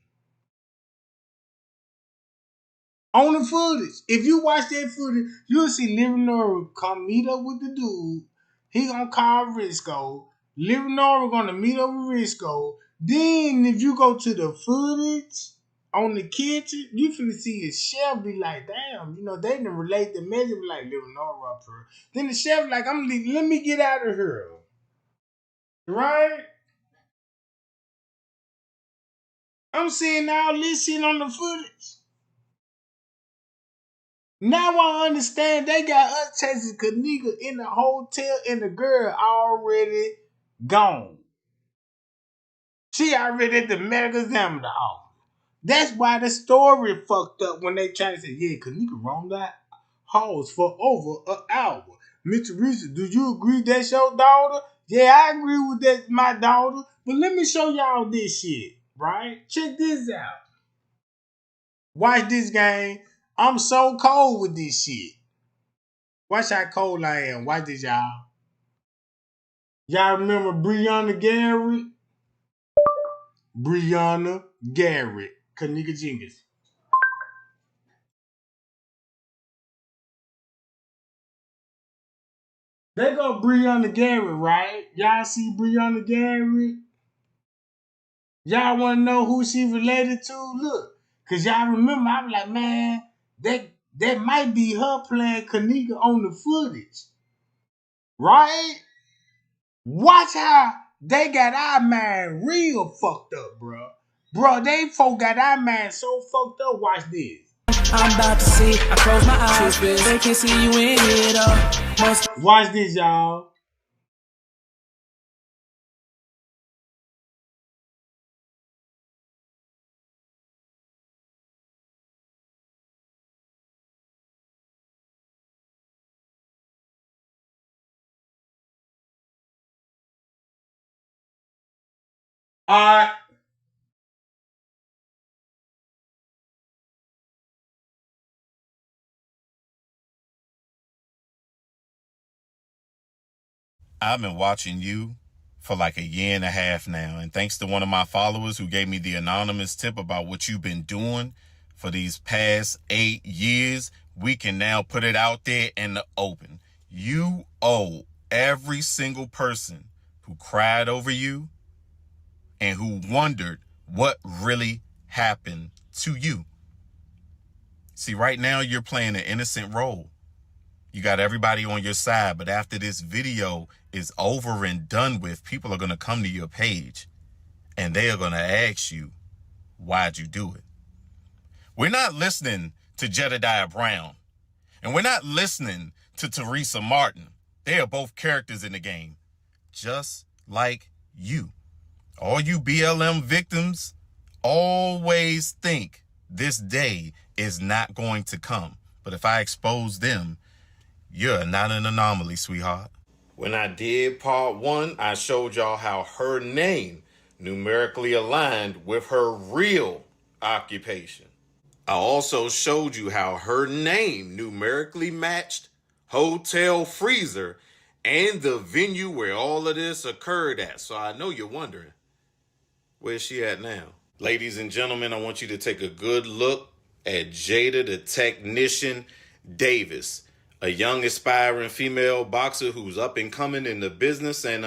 On the footage. If you watch that footage, you'll see Leonora come meet up with the dude. He gonna call Risco. Leonora gonna meet up with Risco. Then if you go to the footage on the kitchen, you finna see his chef be like, damn, they didn't relate the measure like Leonora up here. Then the chef like, let me get out of here. Right? I'm seeing all this shit on the footage. Now I understand they got us chasing Kenneka in the hotel and the girl already gone. She already at the medical examiner office. That's why the story fucked up when they tried to say, yeah, Kenneka roamed that halls for over an hour. Mr. Teresa, do you agree that's your daughter? Yeah, I agree with that, my daughter. But let me show y'all this shit, right? Check this out. Watch this game. I'm so cold with this shit. Watch how cold I am. Watch this, y'all. Y'all remember Brianna Garrett? Brianna Garrett. Kenneka Jenkins. They go Brianna Garrett, right? Y'all see Brianna Garrett? Y'all want to know who she related to? Look, cause y'all remember, I was like, man, that might be her playing Kenneka on the footage, right? Watch how they got our mind real fucked up, bro. Bro, they folk got our mind so fucked up. Watch this. I'm about to see, I close my eyes, they can see you in here though. Watch this, y'all. Alright. I've been watching you for like a year and a half now, and thanks to one of my followers who gave me the anonymous tip about what you've been doing for these past 8 years, we can now put it out there in the open. You owe every single person who cried over you and who wondered what really happened to you. See, right now you're playing an innocent role. You got everybody on your side, but after this video is over and done with, people are going to come to your page and they are going to ask you, why'd you do it? We're not listening to Jedediah Brown, and we're not listening to Teresa Martin. They are both characters in the game, just like you. All you BLM victims always think this day is not going to come. But if I expose them, you're not an anomaly, sweetheart. When I did part 1, I showed y'all how her name numerically aligned with her real occupation. I also showed you how her name numerically matched Hotel Freezer and the venue where all of this occurred at. So I know you're wondering, where's she at now? Ladies and gentlemen, I want you to take a good look at Jada the Technician Davis, a young aspiring female boxer who's up and coming in the business. And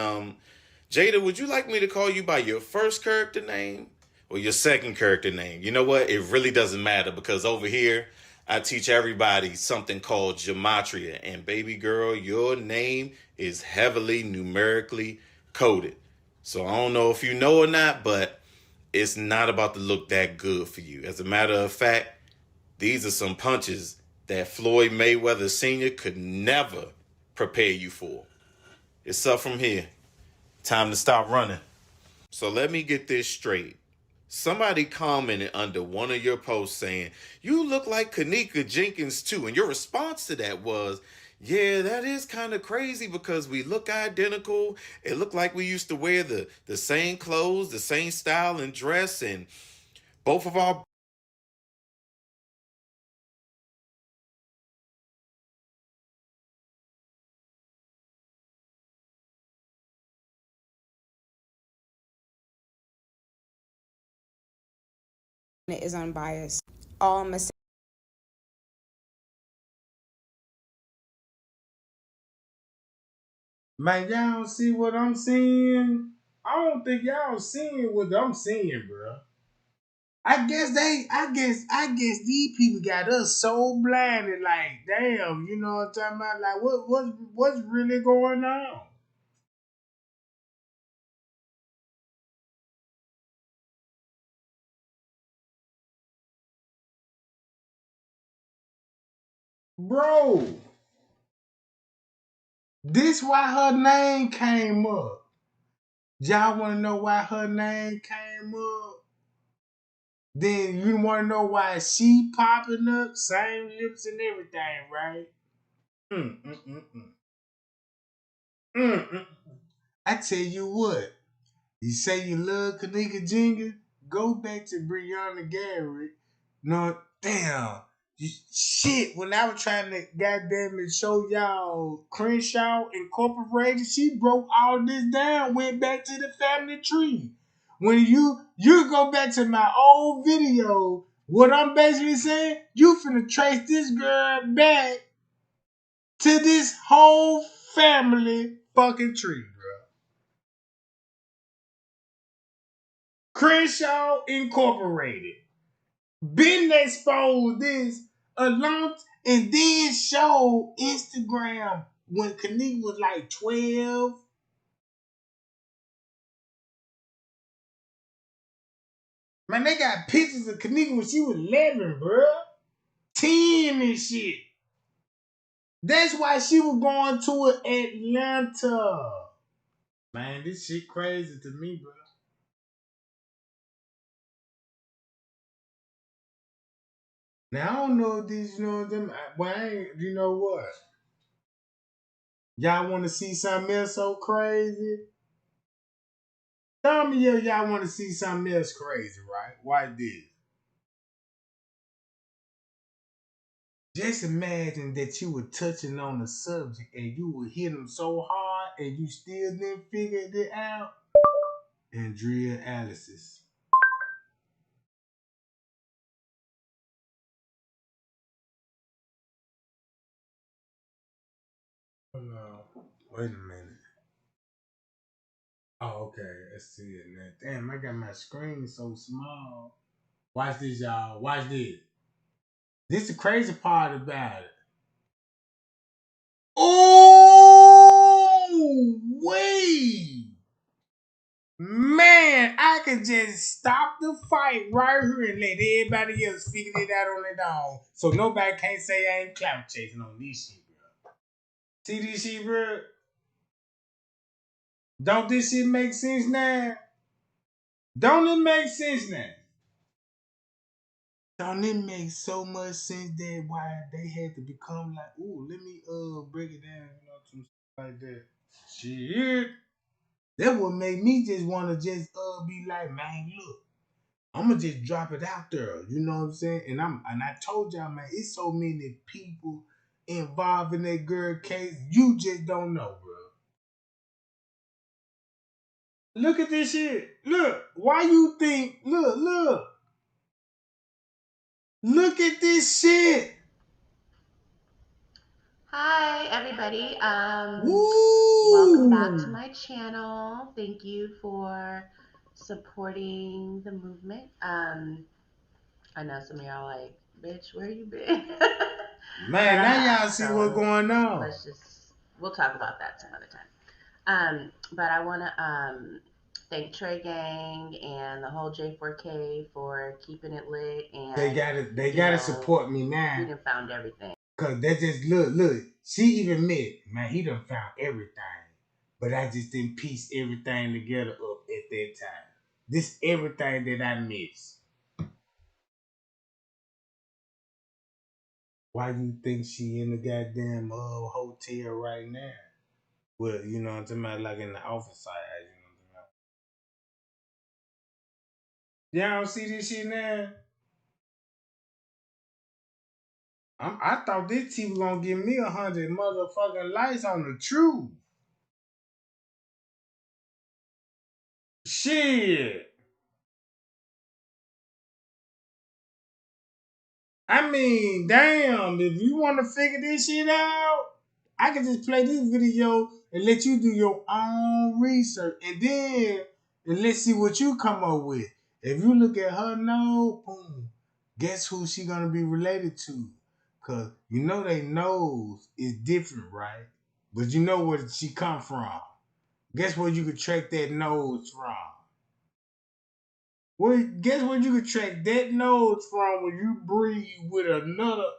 Jada, would you like me to call you by your first character name or your second character name? You know what? It really doesn't matter, because over here I teach everybody something called gematria. And baby girl, your name is heavily numerically coded. So I don't know if you know or not, but it's not about to look that good for you. As a matter of fact, these are some punches that Floyd Mayweather Sr. could never prepare you for. It's up from here. Time to stop running. So let me get this straight. Somebody commented under one of your posts saying, you look like Kenneka Jenkins too. And your response to that was, yeah, that is kind of crazy because we look identical. It looked like we used to wear the same clothes, the same style and dress, and both of our is unbiased. All mistakes. Man, y'all don't see what I'm seeing? I don't think y'all seeing what I'm seeing, bro. I guess these people got us so blinded, like, damn, you know what I'm talking about? Like, what's really going on? Bro, this why her name came up. Y'all wanna know why her name came up? Then you wanna know why she popping up? Same lips and everything, right? Mm, mm, mm, mm. Mm, mm. I tell you what, you say you love Kenneka Jenkins, go back to Brianna Garrett. No, damn. Shit, when I was trying to goddamn it show y'all Crenshaw Incorporated, she broke all this down, went back to the family tree. When you go back to my old video, what I'm basically saying, you finna trace this girl back to this whole family fucking tree, bro. Crenshaw Incorporated. Been exposed this along and then showed Instagram when Kenneka was like 12. Man, they got pictures of Kenneka when she was 11, bro. 10 and shit. That's why she was going to Atlanta. Man, this shit crazy to me, bro. Now, I don't know if these, you know them. Well, I ain't, you know what? Y'all want to see something else so crazy? Tell me if y'all want to see something else crazy, right? Why this? Just imagine that you were touching on the subject and you would hit them so hard and you still didn't figure it out. Andrea Alice's. Hold on. Wait a minute. Oh, okay. Let's see it now. Damn, I got my screen so small. Watch this, y'all. Watch this. This is the crazy part about it. Oh, wait. Man, I could just stop the fight right here and let everybody else figure it out on their own. So nobody can't say I ain't clout chasing on this shit, bro. See this shit, bro? Don't this shit make sense now? Don't it make sense now? Don't it make so much sense that why they had to become like, ooh, let me break it down, you know, some shit like that. Shit. That would make me just wanna just be like, man, look. I'm gonna just drop it out there. You know what I'm saying? And I told y'all, man, it's so many people involved in that girl case. You just don't know, bro. Look at this shit. Look, why you think? Look at this shit. Hi, everybody. Woo! Welcome back to my channel. Thank you for supporting the movement. I know some of y'all like, bitch, where you been? Man, now y'all see what's going on. We'll talk about that some other time. But I want to thank Trey Gang and the whole J4K for keeping it lit. And they gotta support me now. We done found everything. Cause that just look. She even admit, man, he done found everything. But I just didn't piece everything together up at that time. This everything that I missed. Why you think she in the goddamn hotel right now? Well, you know what I'm talking about, like in the office side, you know what I'm talking about. Y'all don't see this shit now? I thought this TV gonna give me 100 motherfucking lights on the truth. Shit. I mean, damn, if you want to figure this shit out, I can just play this video and let you do your own research. And let's see what you come up with. If you look at her nose, boom, guess who she going to be related to? Because you know they nose is different, right? But you know where she come from. Guess where you could track that nose from? Well, guess where you could track that nose from when you breathe with another.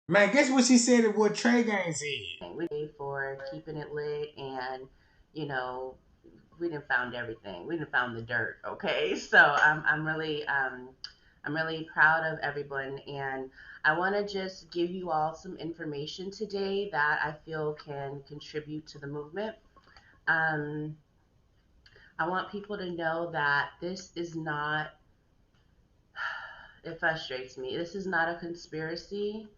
Man, guess what she said at what Trey Gang said? We for keeping it lit, and you know, we done found everything. We done found the dirt. Okay, so I'm really proud of everyone, and I want to just give you all some information today that I feel can contribute to the movement. Um, I want people to know that this is not, it frustrates me. This is not a conspiracy.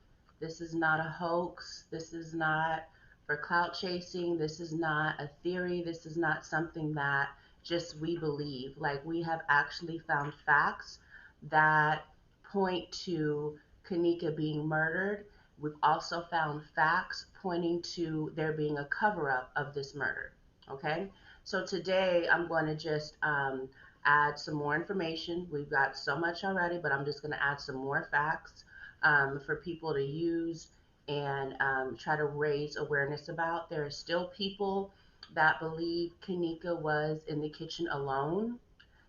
This is not a hoax. This is not for clout chasing. This is not a theory. This is not something that just we believe. Like, we have actually found facts that point to Kenneka being murdered. We've also found facts pointing to there being a cover up of this murder. Okay? So today I'm going to just add some more information. We've got so much already, but I'm just going to add some more facts for people to use and try to raise awareness about. There are still people that believe Kenneka was in the kitchen alone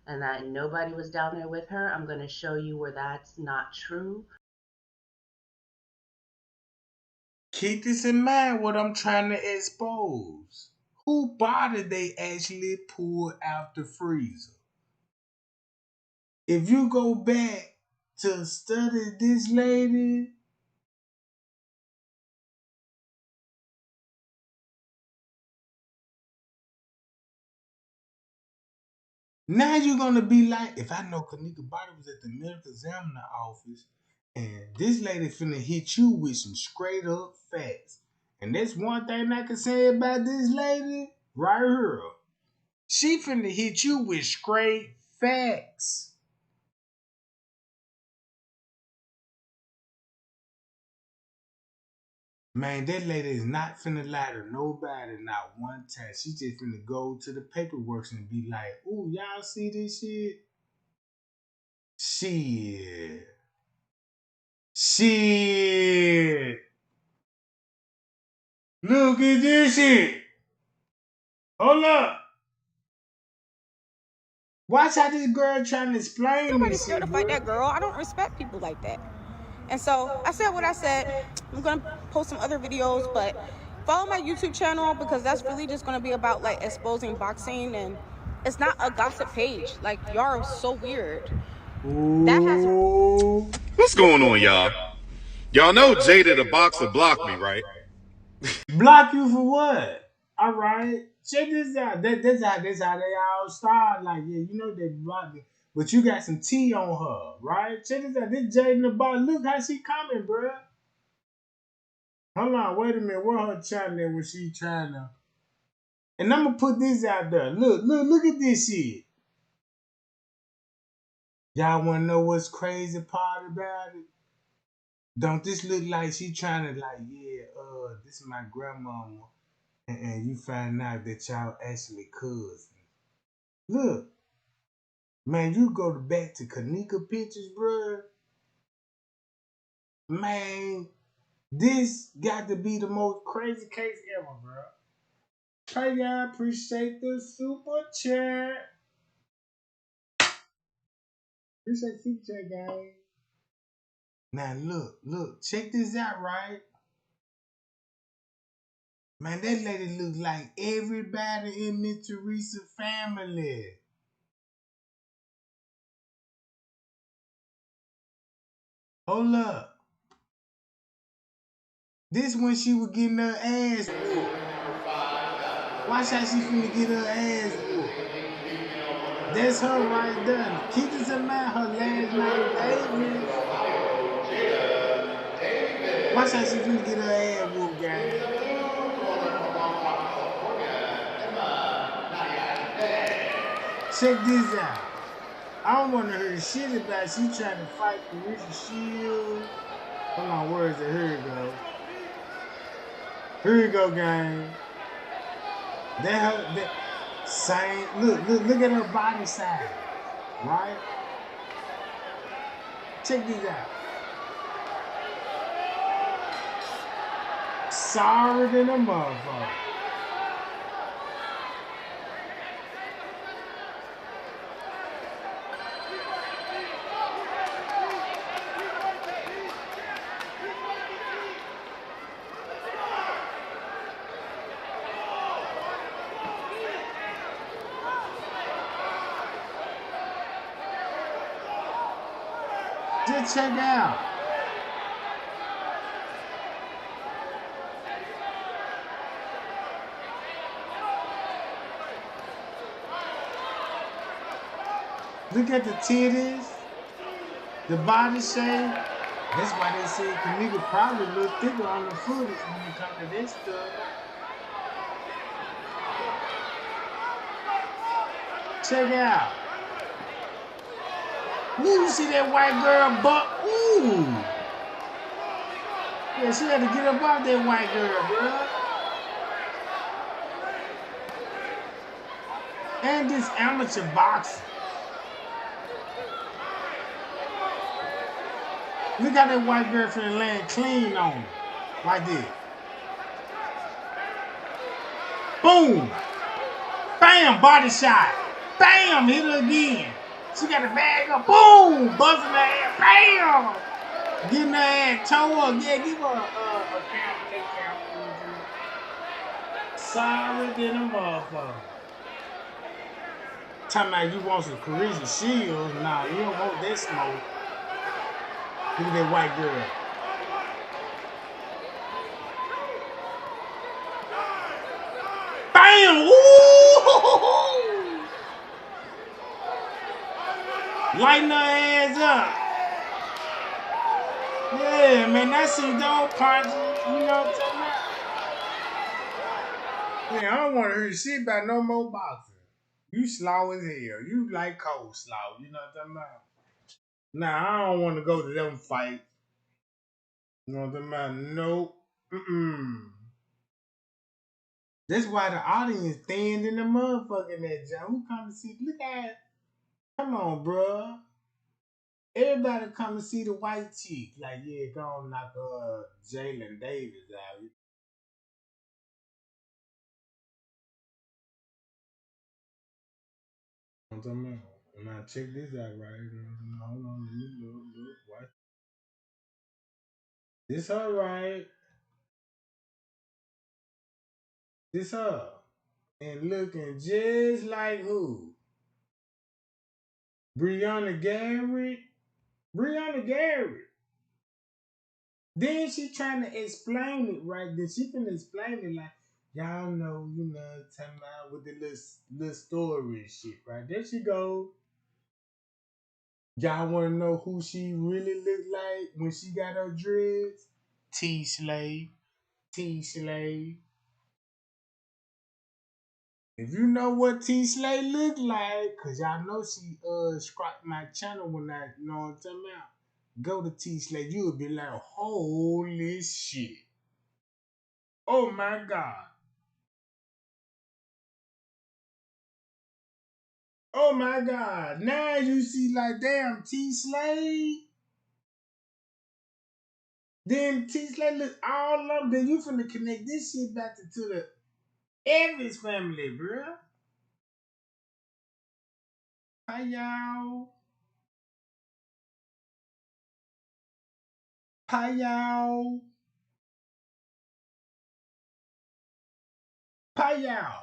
and that nobody was down there with her. I'm going to show you where that's not true. Keep this in mind what I'm trying to expose. Who body they actually pulled out the freezer? If you go back to study this lady, now you're gonna be like, if I know Kenneka body was at the medical examiner office, and this lady finna hit you with some straight up facts. And that's one thing I can say about this lady right here. She finna hit you with straight facts. Man, that lady is not finna lie to nobody, not one time. She just finna go to the paperwork and be like, ooh, y'all see this shit? Shit. Shit. Look at this shit. Hold up. Watch how this girl trying to explain Nobody's this scared shit, to fight bro. that girl. I don't respect people like that. And so I said what I said. I'm gonna post some other videos, but follow my YouTube channel because that's really just gonna be about like exposing boxing, and it's not a gossip page. Like, y'all are so weird. That has Ooh. What's going on, y'all? Y'all know Jada the boxer blocked me, right? Block you for what? All right, check this out. That's how they all start. Like, yeah, you know they block me, but you got some tea on her, right? Check this out. This Jaden the boss. Look how she coming, bro. Hold on, wait a minute. What her channel when she trying to? And I'm gonna put this out there. Look at this shit. Y'all wanna know what's crazy part about it? Don't this look like she trying to like, yeah, this is my grandmama, and you find out that y'all actually cousins. Look, man, you go back to Kenneka pictures, bro. Man, this got to be the most crazy case ever, bro. Hey, y'all, appreciate the super chat. Appreciate super chat, guys. Now, look, check this out, right? Man, that lady look like everybody in Miss Teresa family. Hold up. This when she was getting her ass whooped. Watch how she finna get her ass whooped. That's her right there. Keep this in mind, her last name Davis. Watch how she finna get her ass whooped, guys. Check this out. I don't want to hear shit about she trying to fight Teresa Shields. Hold on, where is it? Here it go. Here you go, gang. That same. Look at her body size, right? Check this out. Sorry than a motherfucker. Just check out. Look at the titties, the body shape. That's why they say Kenneka probably look thicker on the footage when it comes to this stuff. Check it out. Ooh, you see that white girl butt? Ooh. Yeah, she had to get up off that white girl, bro. And this amateur boxing. Look how that white girl finna land clean on her. Like this. Boom. Bam, body shot. Bam, hit her again. She got the bag up. Boom, buzzing her ass. Bam. Getting her ass toe up. Yeah, give her a count. Sorry than a motherfucker. Talking about you want some Teresa shields. Nah, you don't want that smoke. Look at that white girl. Bam! Ooh! Lighten her ass up. Yeah, man, that's some dog punches. You know what I'm talking about? Yeah, I don't want to hear shit about no more boxing. You slow as hell. You like cold slow. You know what I'm talking about? Nah, I don't want to go to them fights. You know what I'm talking about? Nope. That's why the audience thin in the motherfucking that job. Who come to see? Look at it. Come on, bruh. Everybody come to see the white chick. Like, yeah, go on knock Jalen Davis out. You know what I'm talking about? Now check this out, right? Hold on, let me look. Watch. This her, right? This her. And looking just like who? Brianna Garrett. Brianna Garrett. Then she trying to explain it, right? Then she can explain it like, y'all know, you know, talking about with the little story and shit, right? There she go. Y'all want to know who she really looked like when she got her dreads? T-Slave. T-Slave. If you know what T-Slave look like, because y'all know she subscribed my channel when I, you know what I'm talking about, go to T-Slave. You would be like, holy shit. Oh my God. Oh my God. Now you see like, damn, T-Slave. Then T-Slave look all up. Then you finna connect this shit back to the Evans family, bruh. Hi, y'all. Hi, y'all. Hi, y'all.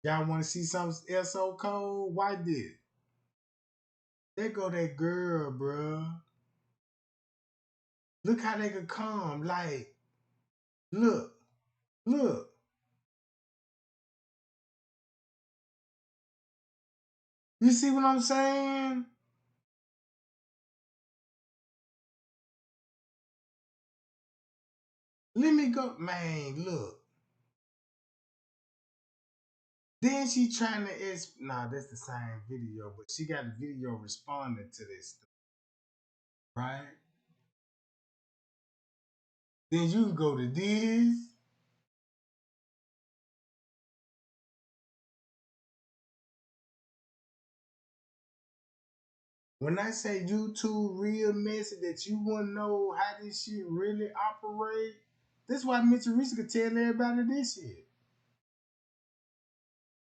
Y'all want to see something else so cold? Why this? There go that girl, bruh. Look how they could come. Like, look. Look. You see what I'm saying? Let me go. Man, look. Then she trying to nah, that's the same video, but she got a video responding to this stuff, right? Then you can go to this. When I say YouTube real messy that you want to know how this shit really operate, that's why Teresa could tell everybody this shit.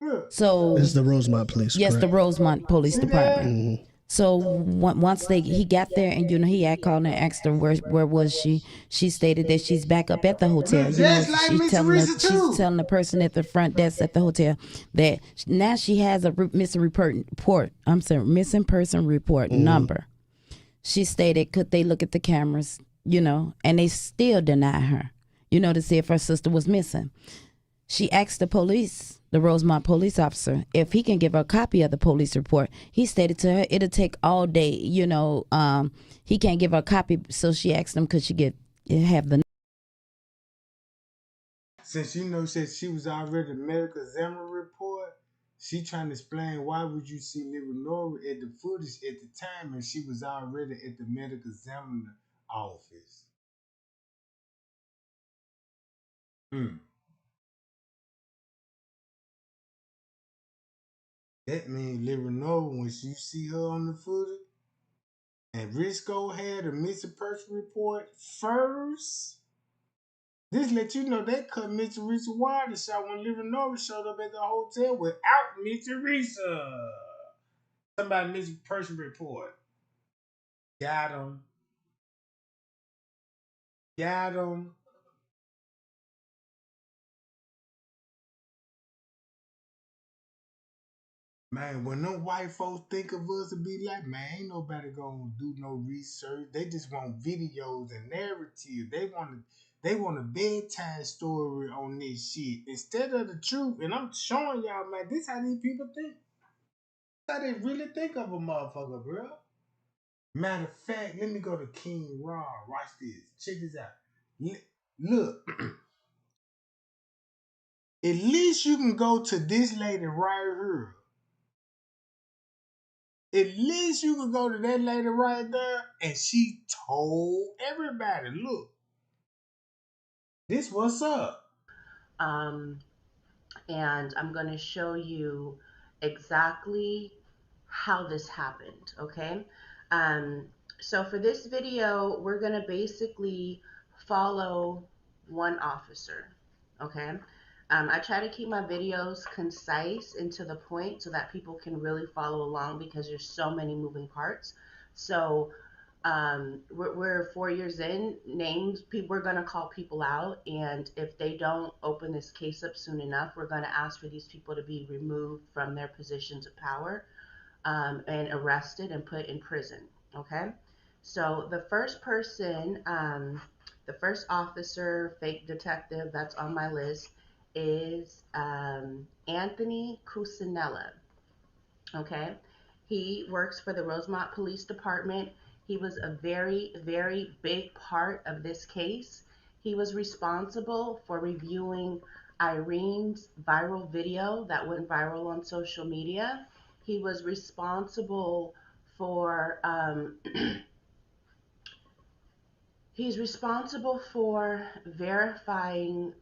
Look. So This is the Rosemont Police. Yes, correct? the Rosemont Police See Department. Mhm. So once he got there, and he had called and asked her where was she. She stated that she's back up at the hotel. Look, just like Miss Teresa too. she's telling the person at the front desk at the hotel that now she has a missing person report number. She stated, could they look at the cameras, and they still deny her, to see if her sister was missing. She asked the police the Rosemont police officer, if he can give her a copy of the police report. He stated to her it'll take all day. He can't give her a copy, so she asked him could she have the. Since since she was already the medical examiner report, she trying to explain why would you see Leonora at the footage at the time and she was already at the medical examiner office. That means Leonora, when you see her on the footage, and Risco had a missing person report first. This let you know they cut Miss Teresa wire shot when Leonora showed up at the hotel without Miss Teresa. Somebody missing person report. Got him. Got him. Man, when them white folks think of us to be like, man, ain't nobody gonna do no research. They just want videos and narrative. They want a bedtime story on this shit instead of the truth. And I'm showing y'all, man, this how these people think. This how they really think of a motherfucker, bro. Matter of fact, let me go to King Raw. Watch this. Check this out. Look, at least you can go to this lady right here. At least you can go to that lady right there, and she told everybody, look, this what's up. And I'm going to show you exactly how this happened, okay? So for this video, we're going to basically follow one officer, okay? I try to keep my videos concise and to the point so that people can really follow along because there's so many moving parts. So we're 4 years in. Names, people, we're going to call people out, and if they don't open this case up soon enough, we're going to ask for these people to be removed from their positions of power, and arrested and put in prison. Okay, so the first person, the first officer, fake detective that's on my list is Anthony Cusinella. Okay, he works for the Rosemont Police Department. He was a very, very big part of this case. He was responsible for reviewing Irene's viral video that went viral on social media. He was responsible for he's responsible for verifying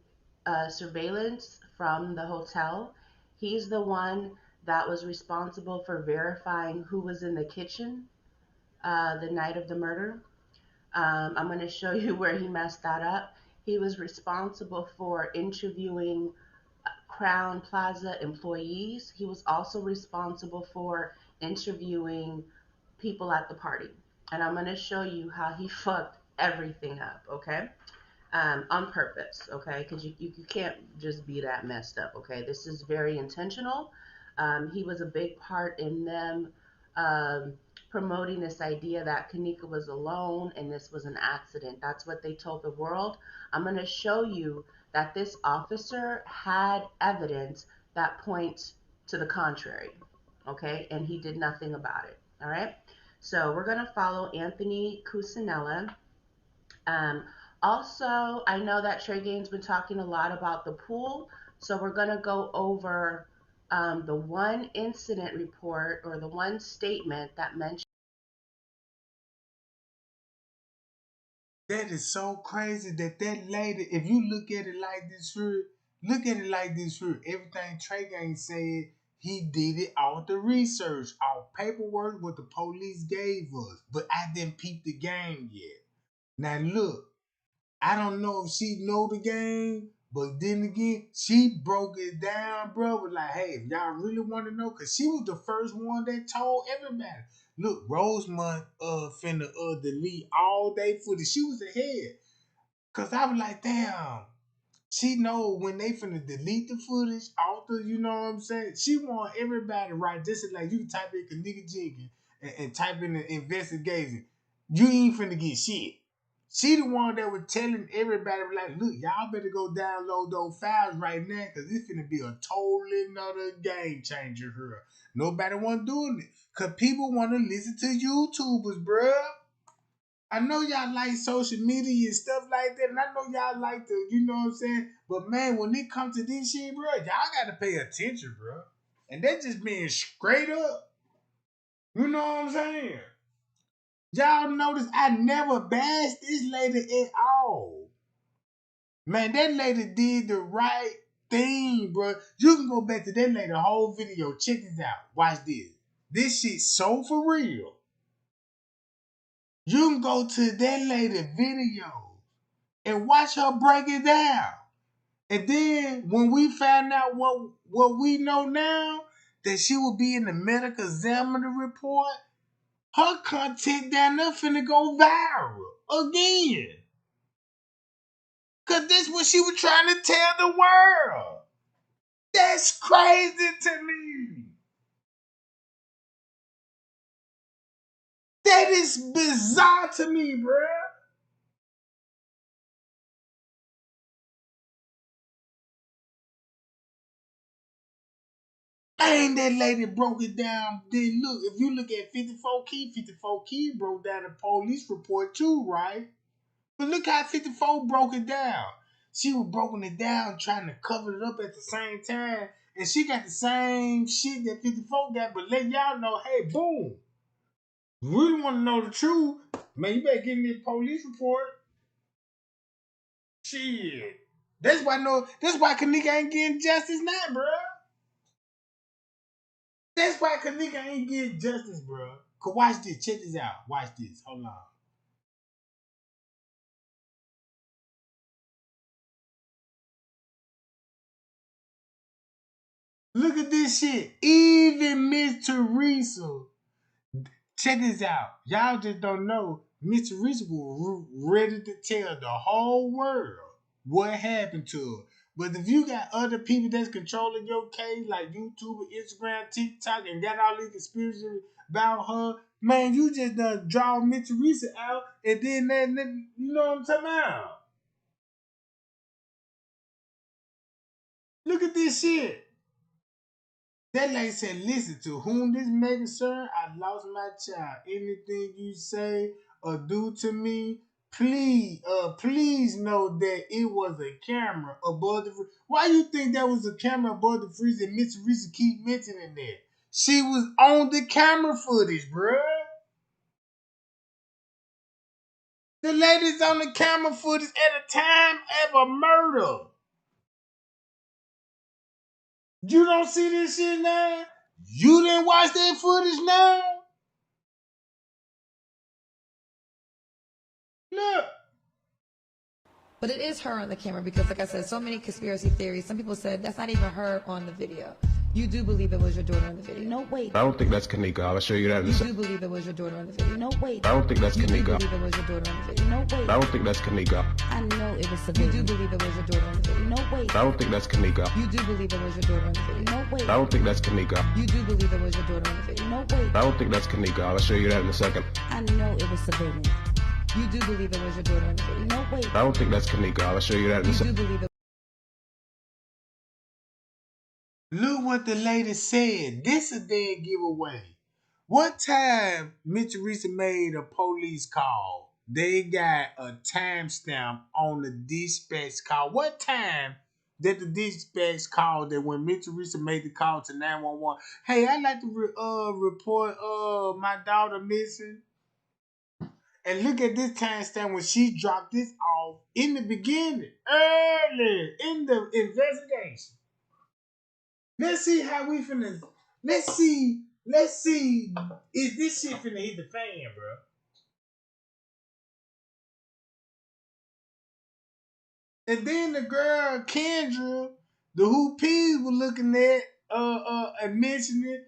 surveillance from the hotel. He's the one that was responsible for verifying who was in the kitchen the night of the murder. I'm going to show you where he messed that up. He was responsible for interviewing Crown Plaza employees. He was also responsible for interviewing people at the party. And I'm going to show you how he fucked everything up, okay? On purpose, okay? Because you can't just be that messed up, okay? This is very intentional. He was a big part in them um, promoting this idea that Kenneka was alone and this was an accident. That's what they told the world. I'm going to show you that this officer had evidence that points to the contrary, okay? And he did nothing about it, all right? So we're going to follow Anthony Cusinella. Also, I know that Trey Gaines been talking a lot about the pool, so we're going to go over the one incident report or the one statement that mentioned. That is so crazy that lady, if you look at it like this here, look at it like this here. Everything Trey Gang said, he did it off the research, off paperwork, what the police gave us. But I didn't peep the game yet. Now look, I don't know if she know the game, but then again, she broke it down, bro. Was like, hey, if y'all really want to know, cause she was the first one that told everybody. Look, Rosemont finna delete all day footage. She was ahead. Cause I was like, damn, she know when they finna delete the footage, author, you know what I'm saying? She want everybody right. This is like you can type in Kenneka Jenkins and type in the investigation. You ain't finna get shit. She the one that was telling everybody, like, look, y'all better go download those files right now, because this finna be a totally another game changer here. Nobody want doing it, because people want to listen to YouTubers, bruh. I know y'all like social media and stuff like that, and I know y'all like to, you know what I'm saying? But man, when it comes to this shit, bro, y'all gotta pay attention, bro. And that just being straight up. You know what I'm saying? Y'all notice I never bashed this lady at all. Man, that lady did the right thing, bro. You can go back to that lady whole video. Check this out. Watch this. This shit so for real. You can go to that lady video and watch her break it down. And then when we found out what we know now, that she will be in the medical examiner report, her content down there finna go viral again. Cause this what she was trying to tell the world. That's crazy to me. That is bizarre to me, bruh. And that lady broke it down. Then look, if you look at 54 Key broke down a police report too, right? But look how 54 broke it down. She was broken it down, trying to cover it up at the same time. And she got the same shit that 54 got, but let y'all know, hey, boom. Really want to know the truth, man, you better get in this police report. Shit. That's why Kenneka ain't getting justice now, bro. That's why Kenneka ain't getting justice, bro. Cause watch this. Check this out. Watch this. Hold on. Look at this shit. Even Miss Teresa. Check this out. Y'all just don't know. Miss Teresa was ready to tell the whole world what happened to her. But if you got other people that's controlling your case, like YouTube, Instagram, TikTok, and got all these conspiracies about her, man, you just done draw Miss Teresa out, and then that, you know what I'm talking about? Look at this shit. That lady said, listen, to whom this may concern, I lost my child. Anything you say or do to me, please know that it was a camera above the freezer. Why you think that was a camera above the freezer and Miss Teresa keep mentioning that? She was on the camera footage, bruh. The lady's on the camera footage at a time of a murder. You don't see this shit now? You didn't watch that footage now? Look. But it is her on the camera because, like I said, so many conspiracy theories. Some people said that's not even her on the video. You do believe it was your daughter on the video? No, wait. I don't think that's Kenneka. I'll show you that in a second. You do believe it was your daughter on the video? No, wait. I don't think that's Kenneka. You do believe it was your daughter on the video? No, wait. I don't think that's Kenneka. I know it was You civilian. do believe it was your daughter on the video? No, wait. I don't think that's Kenneka. You do believe it was your daughter on the video? No, wait. I don't think that's Kenneka. You do believe it was your daughter on the video? No, wait. I don't think that's Kenneka. I'll show you that in a second. I know it was civilian. You do believe it was your daughter on the video? No, wait. I don't think that's Kenneka. I'll show you that in a You do second. believe it. Look what the lady said. This a dead giveaway. What time Miss Teresa made a police call? They got a timestamp on the dispatch call. What time did the dispatch call that when Miss Teresa made the call to 911? Hey, I'd like to report my daughter missing. And look at this timestamp when she dropped this off in the beginning, early in the investigation. Let's see how we finna. Let's see. Is this shit finna hit the fan, bro? And then the girl Kendra, the who P's were looking at, and mentioning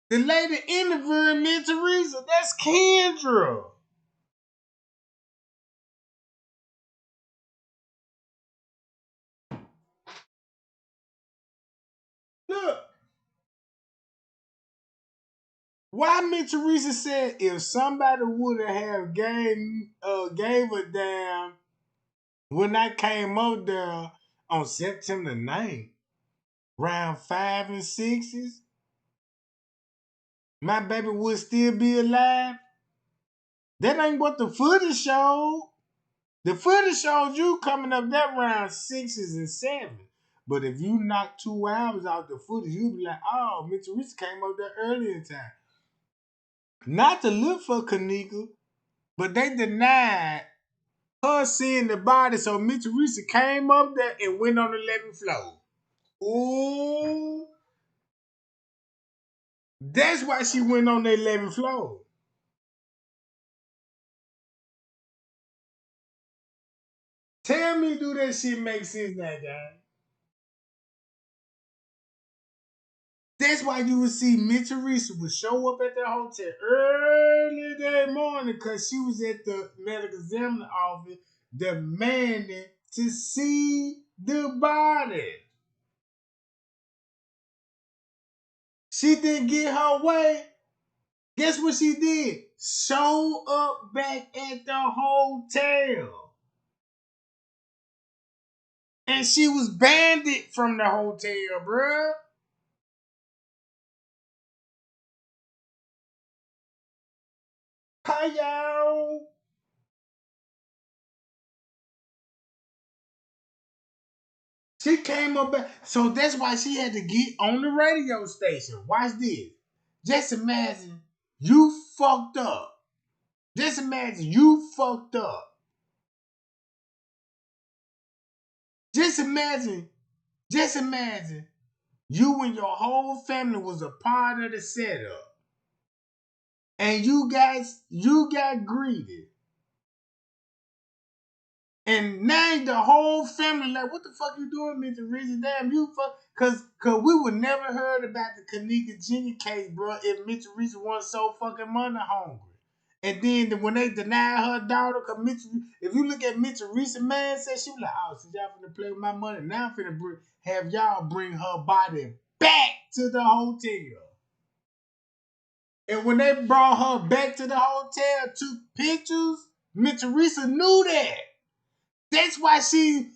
the lady interviewing me, Teresa. That's Kendra. Look. Why me Teresa said if somebody would have gave a damn when I came up there on September 9th, round 5 and 6s, my baby would still be alive. That ain't what the footage showed. The footage showed you coming up that round 6s and 7s. But if you knock 2 hours out the footage, you'd be like, oh, Miss Teresa came up there early in time. Not to look for Kenneka, but they denied her seeing the body, so Miss Teresa came up there and went on the 11th floor. Ooh. That's why she went on the 11th floor. Tell me, do that shit make sense now, guys? That's why you would see Miss Teresa would show up at the hotel early that morning because she was at the medical examiner office demanding to see the body. She didn't get her way. Guess what she did? Show up back at the hotel. And she was banded from the hotel, bruh. Hi, y'all. She came up back. So that's why she had to get on the radio station. Watch this. Just imagine you fucked up. Just imagine you fucked up. Just imagine you and your whole family was a part of the setup. And you got greedy. And now the whole family like, what the fuck you doing, Mr. Teresa? Damn, you fuck. Cause we would never heard about the Kenneka Jenkins case, bro, if Mr. Teresa wasn't so fucking money hungry. And then when they denied her daughter, cause if you look at Miss Teresa, man, said she was like, oh, since y'all finna play with my money, now I'm finna have y'all bring her body back to the hotel. And when they brought her back to the hotel, took pictures, Miss Teresa knew that. That's why she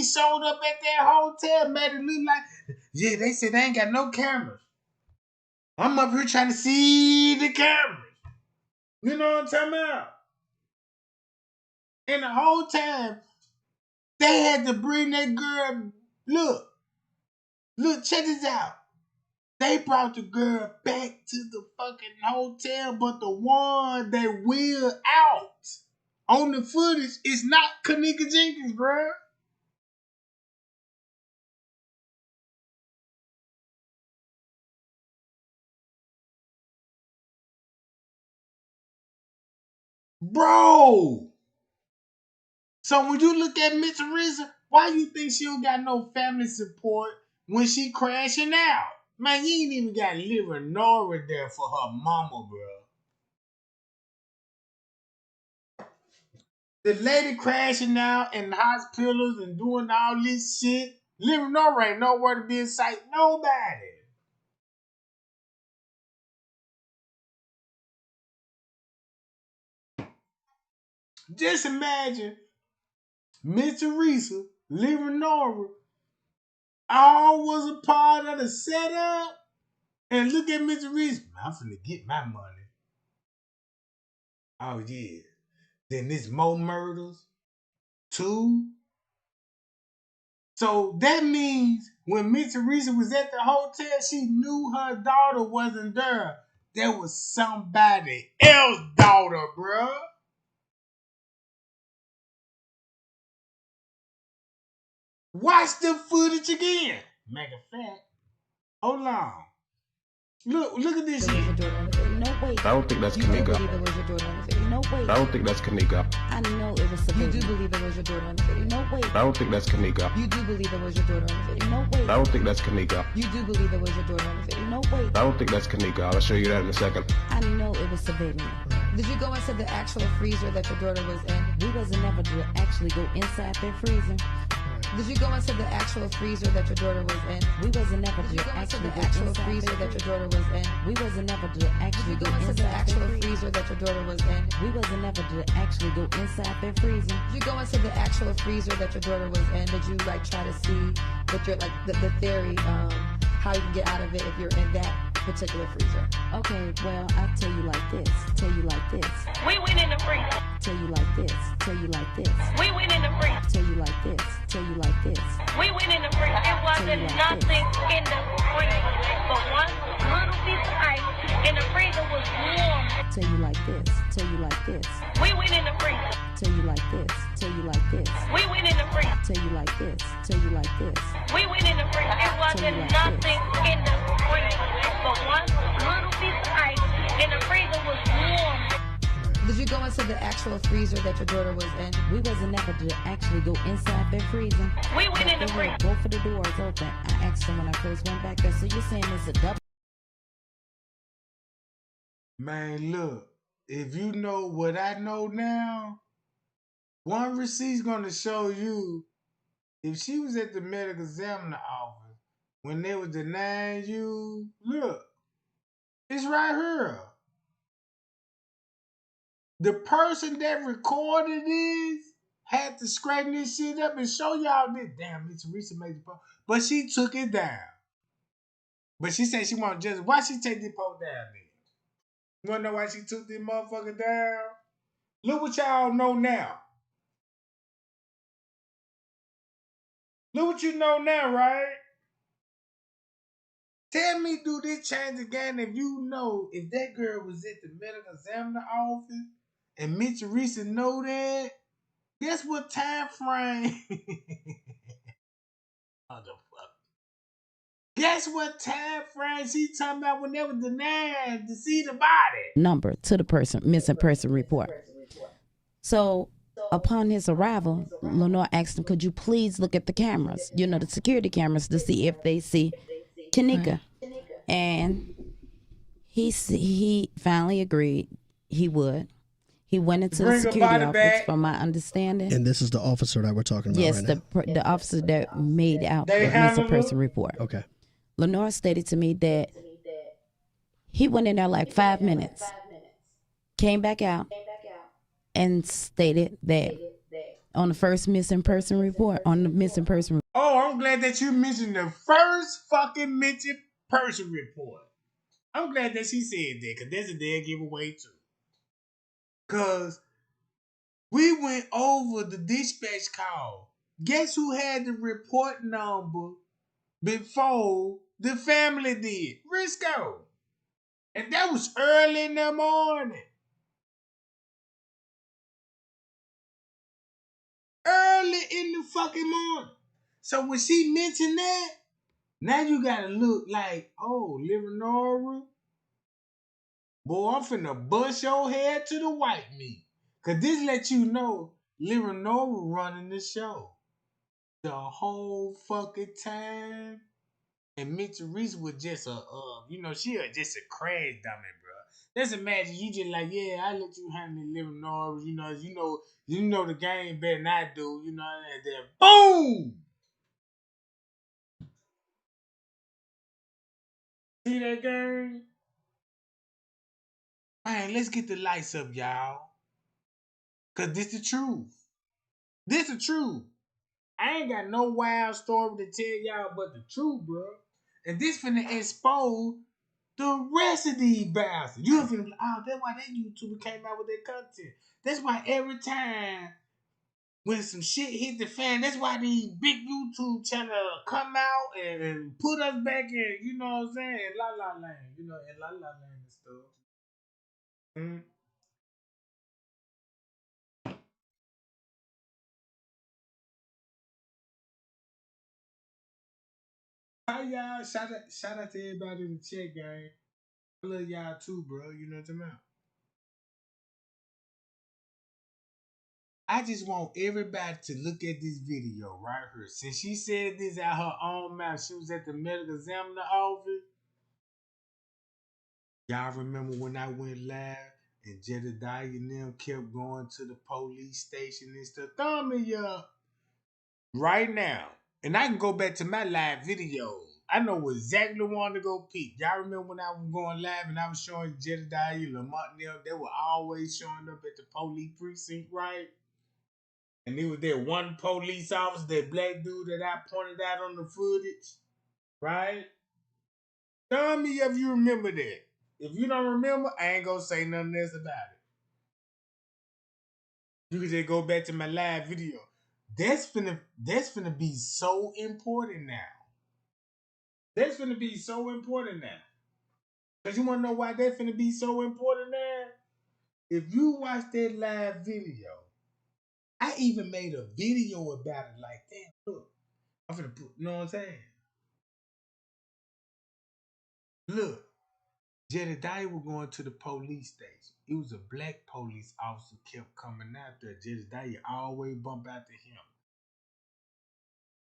showed up at that hotel, made it look like, yeah, they said they ain't got no cameras. I'm up here trying to see the cameras. You know what I'm talking about? And the whole time, they had to bring that girl, look, check this out. They brought the girl back to the fucking hotel, but the one they wheeled out on the footage is not Kenneka Jenkins, bruh. Bro. So when you look at Miss Teresa, why you think she don't got no family support when she crashing out? Man, you ain't even got Lyra Nora there for her mama, bro. The lady crashing out in the hospitals and doing all this shit. Lyra Nora ain't nowhere to be in sight. Nobody. Just imagine Miss Teresa, Lyra Nora, all was a part of the setup. And look at Miss Teresa. I'm finna get my money. Oh, yeah. Then there's more murders. 2. So that means when Miss Teresa was at the hotel, she knew her daughter wasn't there. There was somebody else's daughter, bruh. Watch the footage again. Matter of fact, hold on. Look at this shit. No way. I don't think that's Kenneka. No way. I don't think that's Kenneka. I know it was You do believe it was your daughter on the video? No way. I don't think that's Kenneka. You do believe it was your daughter on the video? No way. I don't think that's Kenneka. You do believe it was your daughter on the video? No way. I don't think that's Kenneka. I'll show you that in a second. I know it was civilian. Did you go into the actual freezer that your daughter was in? We wasn't never to actually go inside that freezer. Did you go into the actual freezer that your daughter was in? We wasn't never Did you to go into actually the go actual inside freezer that your daughter was in? We wasn't never to actually Did you go go into the inside actual that freezer that your daughter was in? We wasn't never to actually go inside that freezer. Did you go into the actual freezer that your daughter was in? Did you like try to see what your like the theory, how you can get out of it if you're in that particular freezer? Okay, well, I'll tell you like this. We went in the freezer. Tell you like this. We went in the freezer. Tell you like this. We went in the freezer. It wasn't nothing in the freezer but one little piece of ice, and the freezer was warm. Tell you like this. We went in the freezer. Tell you like this. We went in the freezer. Tell you like this. We went in the freezer. It wasn't nothing in the freezer but one little piece of ice, and the freezer was warm. Did you go into the actual freezer that your daughter was in? We wasn't never to actually go inside that freezer. We went in the freezer. Both of the doors open. I asked them when I first went back there. So you're saying it's a double? Man, look, if you know what I know now, one receipt's gonna show you if she was at the medical examiner office when they were denying you. Look, it's right here. The person that recorded this had to straighten this shit up and show y'all this. Damn, Miss Teresa made the post. But she took it down. But she said she wanted just. Why she take this post down then? You wanna know why she took this motherfucker down? Look what y'all know now. Look what you know now, right? Tell me, do this change again if you know if that girl was at the medical examiner office and Miss Teresa know that? Guess what time frame? Guess what time frame she talking about when they were denied to see the body? Number to the person, missing person report. So upon his arrival, Lenore asked him, could you please look at the cameras, the security cameras, to see if they see Kenneka. And he finally agreed he would. He went into the security office, from my understanding. And this is the officer that we're talking about right now? Yes, the officer that made out the missing person report. Okay. Lenore stated to me that he went in there like 5 minutes, came back out, and stated that on the first missing person report, Oh, I'm glad that you mentioned the first fucking missing person report. I'm glad that she said that, because that's a dead giveaway too. Because we went over the dispatch call. Guess who had the report number before the family did? Risco. And that was early in the morning. Early in the fucking morning. So when she mentioned that, now you gotta look like, oh, Leonora, boy, I'm finna bust your head to the white meat. Cause this let you know Leonora running the show the whole fucking time. And Miss Teresa was just she was just a crash dummy, bro. Just imagine you just like, yeah, I let you handle Leonora, you know the game better than I do, and then boom! See that game? Man, let's get the lights up, y'all. Cause this the truth. This the truth. I ain't got no wild story to tell y'all but the truth, bro. And this finna expose the rest of these bastards. You finna be like, oh, that's why that YouTuber came out with their content. That's why every time when some shit hit the fan, that's why these big YouTube channels come out and put us back in, you know what I'm saying? In La La Land, in La La Land and stuff. Hi y'all, shout out to everybody in the chat, gang. I love y'all too, bro. You know what I'm talking about? I just want everybody to look at this video right here. Since she said this out her own mouth, she was at the medical examiner office. Y'all remember when I went live and Jedediah and them kept going to the police station and stuff? Thumb me up. right now, and I can go back to my live videos. I know exactly the one to go pick. Y'all remember when I was going live and I was showing Jedediah, Lamont, and them, they were always showing up at the police precinct, right? And it was that one police officer, that black dude that I pointed out on the footage, right? Tell me if you remember that. If you don't remember, I ain't gonna say nothing else about it. You can just go back to my live video. That's finna be so important now. That's finna be so important now. Cause you wanna know why that's finna be so important now? If you watch that live video, I even made a video about it. Like, damn, look, I'm finna put, you know what I'm saying? Look, Jedediah was going to the police station. It was a black police officer kept coming out there. Jedediah always bump after him.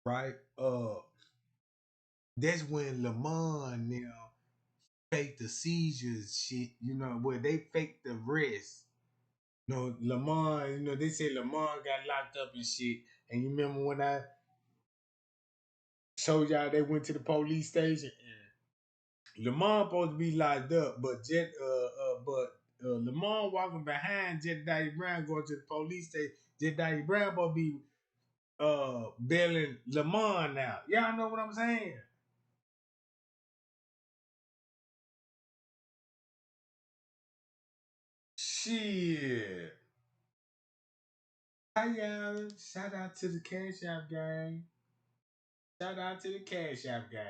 Right? That's when Lamont now faked the seizures shit, where they faked the arrest. Lamont, they say Lamont got locked up and shit. And you remember when I showed y'all they went to the police station and Lamont supposed to be locked up, but Lamont walking behind Jedediah Brown going to the police station. Jedediah Brown supposed to be bailing Lamont now. Y'all know what I'm saying? Shit. Hi y'all. Shout out to the Cash App gang. Shout out to the Cash App gang.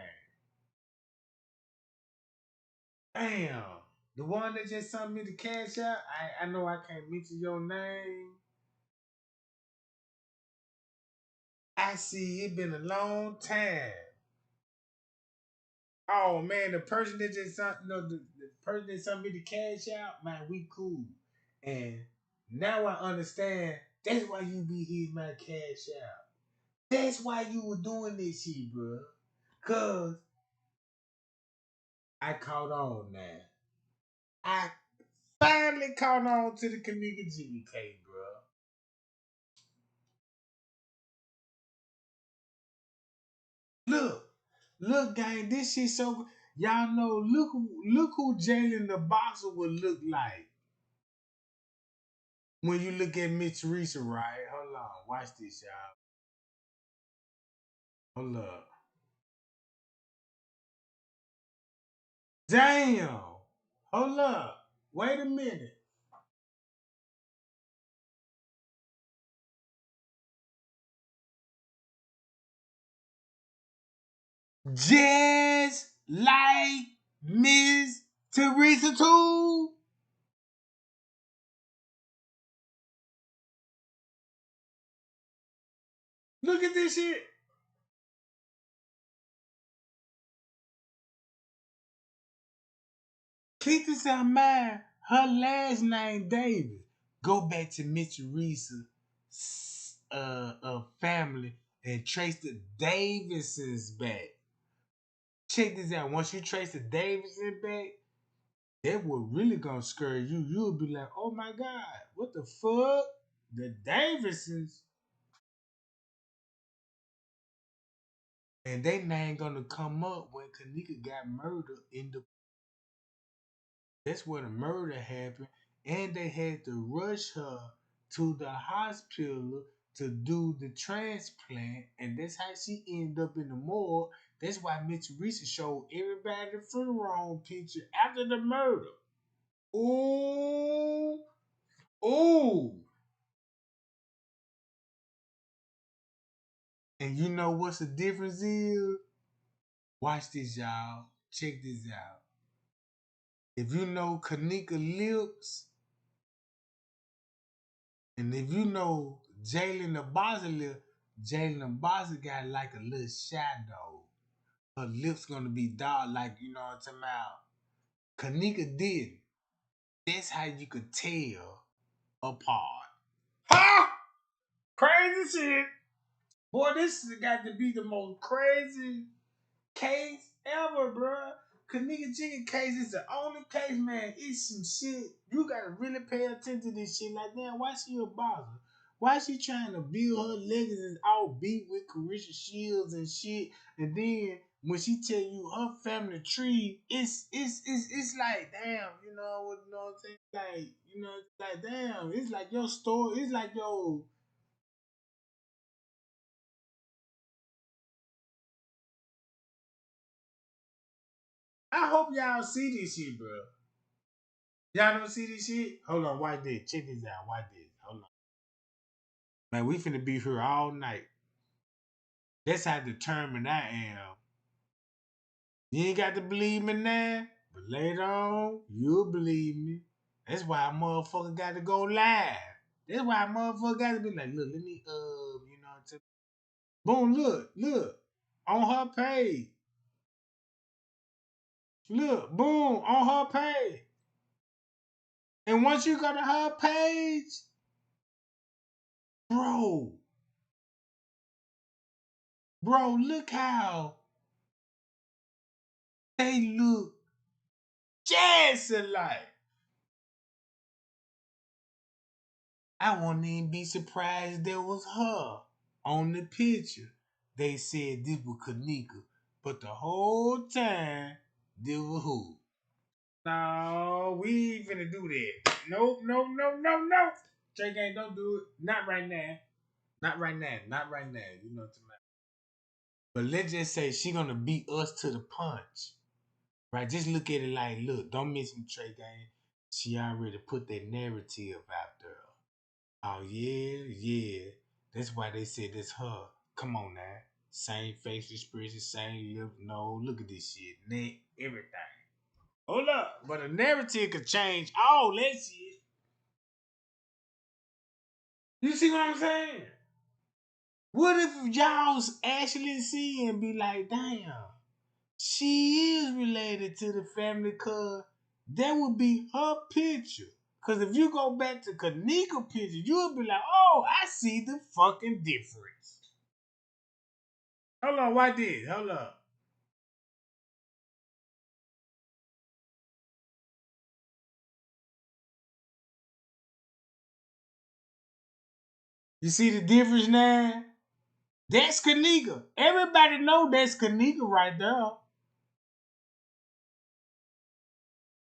Damn. The one that just sent me the Cash App, I know I can't mention your name. I see it been a long time. Oh man, the person that just sent, the person that sent me the Cash App, man, we cool. And now I understand that's why you be hitting my Cash App. That's why you were doing this shit, bro. Cause I caught on now. I finally caught on to the Kenneka GK, bro. Look, gang, this shit so. Y'all know, look who Jalen the boxer would look like when you look at Miss Teresa, right? Hold on, watch this, y'all. Hold up. Damn. Hold up. Wait a minute. Just like Miss Teresa too. Look at this shit. Keep this in mind. Her last name Davis. Go back to Miss Teresa's family and trace the Davises back. Check this out. Once you trace the Davises back, that would really gonna scare you. You'll be like, oh my God, what the fuck? The Davises. And they name gonna come up when Kenneka got murdered in the. That's where the murder happened, and they had to rush her to the hospital to do the transplant, and that's how she ended up in the morgue. That's why Miss Teresa showed everybody the funeral home picture after the murder. Ooh, ooh. And you know what's the difference is? Watch this, y'all. Check this out. If you know Kenneka lips, and if you know Jalen the Bossy lip, Jalen the Bossy got like a little shadow. Her lips gonna be dark, like you know what I'm talking about. Kenneka didn't. That's how you could tell apart. Ha! Crazy shit. Boy, this has got to be the most crazy case ever, bruh. Kenneka Chicken case is the only case, man. It's some shit. You gotta really pay attention to this shit. Like, damn, why she a bother? Why she trying to build her legacy all beat with Carisha Shields and shit? And then when she tell you her family tree, it's like damn, you know what I'm saying? Like, it's like damn, it's like your story, it's like your. I hope y'all see this shit, bro. Y'all don't see this shit? Hold on, watch this. Check this out. Watch this. Hold on. Man, we finna be here all night. That's how determined I am. You ain't got to believe me now, but later on, you'll believe me. That's why a motherfucker got to go live. That's why a motherfucker got to be like, look, let me, boom, look, on her page. Look, boom, on her page. And once you go to her page, bro, look how they look just alike. I wouldn't even be surprised there was her on the picture. They said this was Kenneka, but the whole time this was who? No, we ain't finna do that. Nope, nope, nope, nope, nope. Trey Gang, don't do it. Not right now. Not right now. Not right now. You know what I'm saying? But let's just say she gonna beat us to the punch. Right? Just look at it like, look, don't miss me, Trey Gang. She already put that narrative out there. Oh yeah. That's why they said it's her. Come on now. Same facial expression, same lip. No, look at this shit. Neck, everything. Hold up. But a narrative could change all that shit. You see what I'm saying? What if y'all actually see and be like, damn, she is related to the family, cause that would be her picture. Cause if you go back to Kenneka picture, you'll be like, oh, I see the fucking difference. Hold on, why this? Hold up. You see the difference now? That's Kenneka. Everybody know that's Kenneka right there.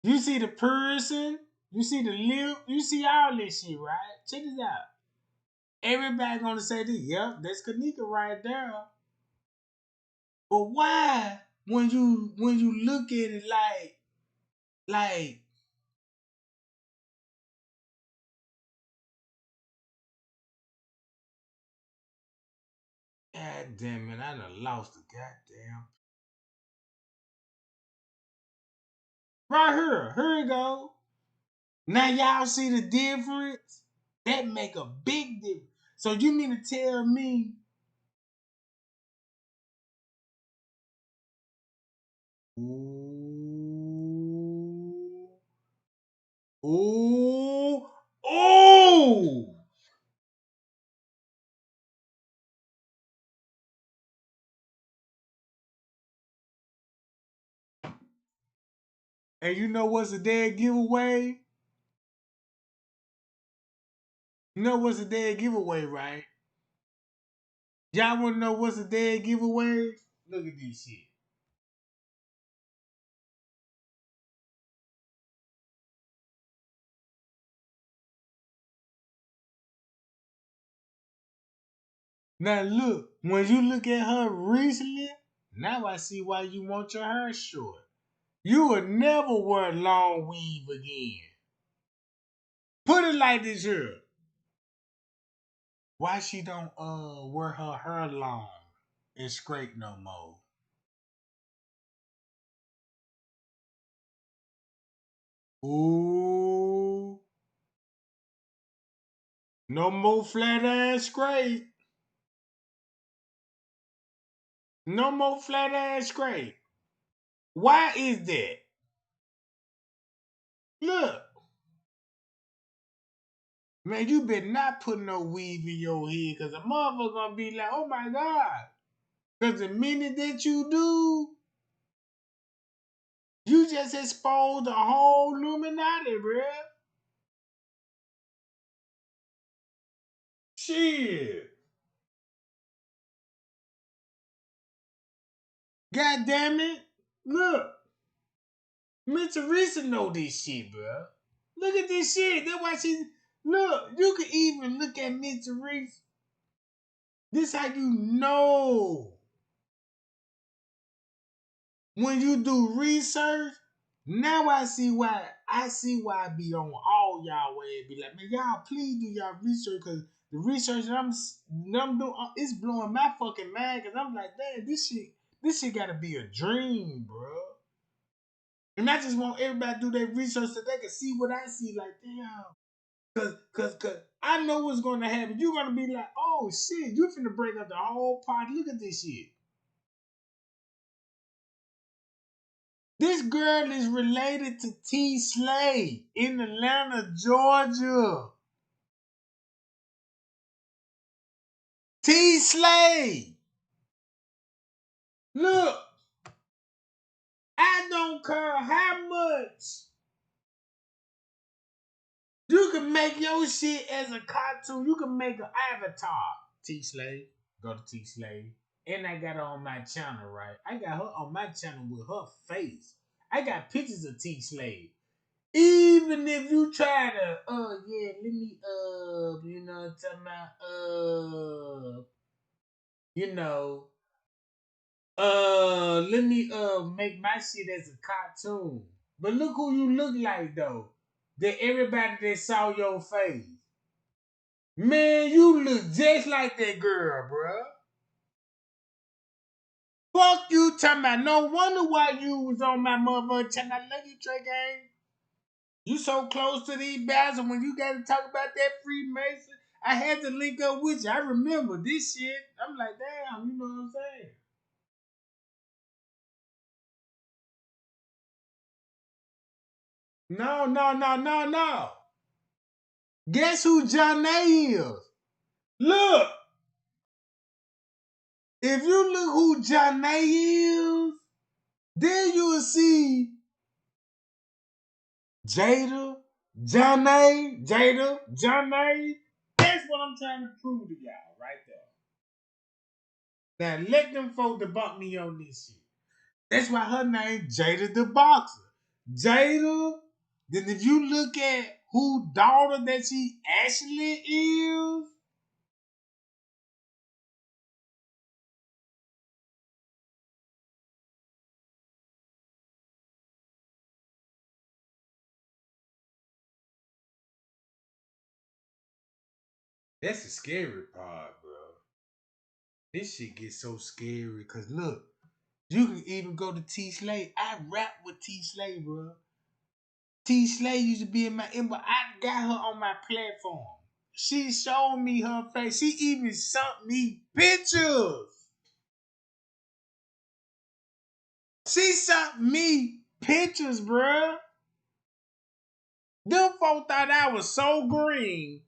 You see the person, you see the lip, you see all this shit, right? Check this out. Everybody gonna say this, yep, that's Kenneka right there. But why, when you look at it like, God damn it, I done lost the goddamn. Right here you go. Now y'all see the difference? That make a big difference. So you mean to tell me, ooh, ooh, ooh. And you know what's a dead giveaway? You know what's a dead giveaway, right? Y'all wanna know what's a dead giveaway? Look at this shit. Now look, when you look at her recently, now I see why you want your hair short. You would never wear long weave again. Put it like this here. Why she don't wear her hair long and straight no more? Ooh. No more flat ass straight. No more flat ass straight. Why is that? Look. Man, you better not put no weave in your head, cause a motherfucker gonna be like, oh my God. Cause the minute that you do, you just exposed the whole Illuminati, bruh. Shit. God damn it. Look. Miss Teresa know this shit, bro. Look at this shit. That's why she... Look, you can even look at Miss Teresa. This how you know. When you do research, now I see why I be on all y'all way and be like, man, y'all please do y'all research, because the research that I'm doing, it's blowing my fucking mind, because I'm like, damn, this shit gotta be a dream, bro. And I just want everybody to do their research so they can see what I see, like, damn. Cause I know what's gonna happen. You're gonna be like, oh shit, you finna break up the whole party. Look at this shit. This girl is related to T. Slade in Atlanta, Georgia. T. Slade. Look, I don't care how much you can make your shit as a cartoon. You can make an avatar. T. Slade. Go to T. Slade. And I got her on my channel, right? I got her on my channel with her face. I got pictures of T. Slade. Even if you try to, yeah, let me, you know, talking about, you know, let me, make my shit as a cartoon. But look who you look like, though. That everybody that saw your face. Man, you look just like that girl, bruh. Fuck you talking about. No wonder why you was on my motherfucking channel. I love you, Trey Gang. You so close to these bastards when you got to talk about that Freemason. I had to link up with you. I remember this shit. I'm like, damn, you know what I'm saying? No. Guess who John A is? Look. If you look who John A is, then you will see Jada, John A, Jada, John A. That's what I'm trying to prove to y'all right there. Now let them folk debunk me on this shit. That's why her name Jada the Boxer. Jada, then if you look at who daughter that she actually is, that's the scary part, bro. This shit gets so scary because look, you can even go to T Slade. I rap with T Slade, bro. T Slade used to be in my inbox. I got her on my platform. She showed me her face. She even sent me pictures. She sent me pictures, bruh. Them folk thought I was so green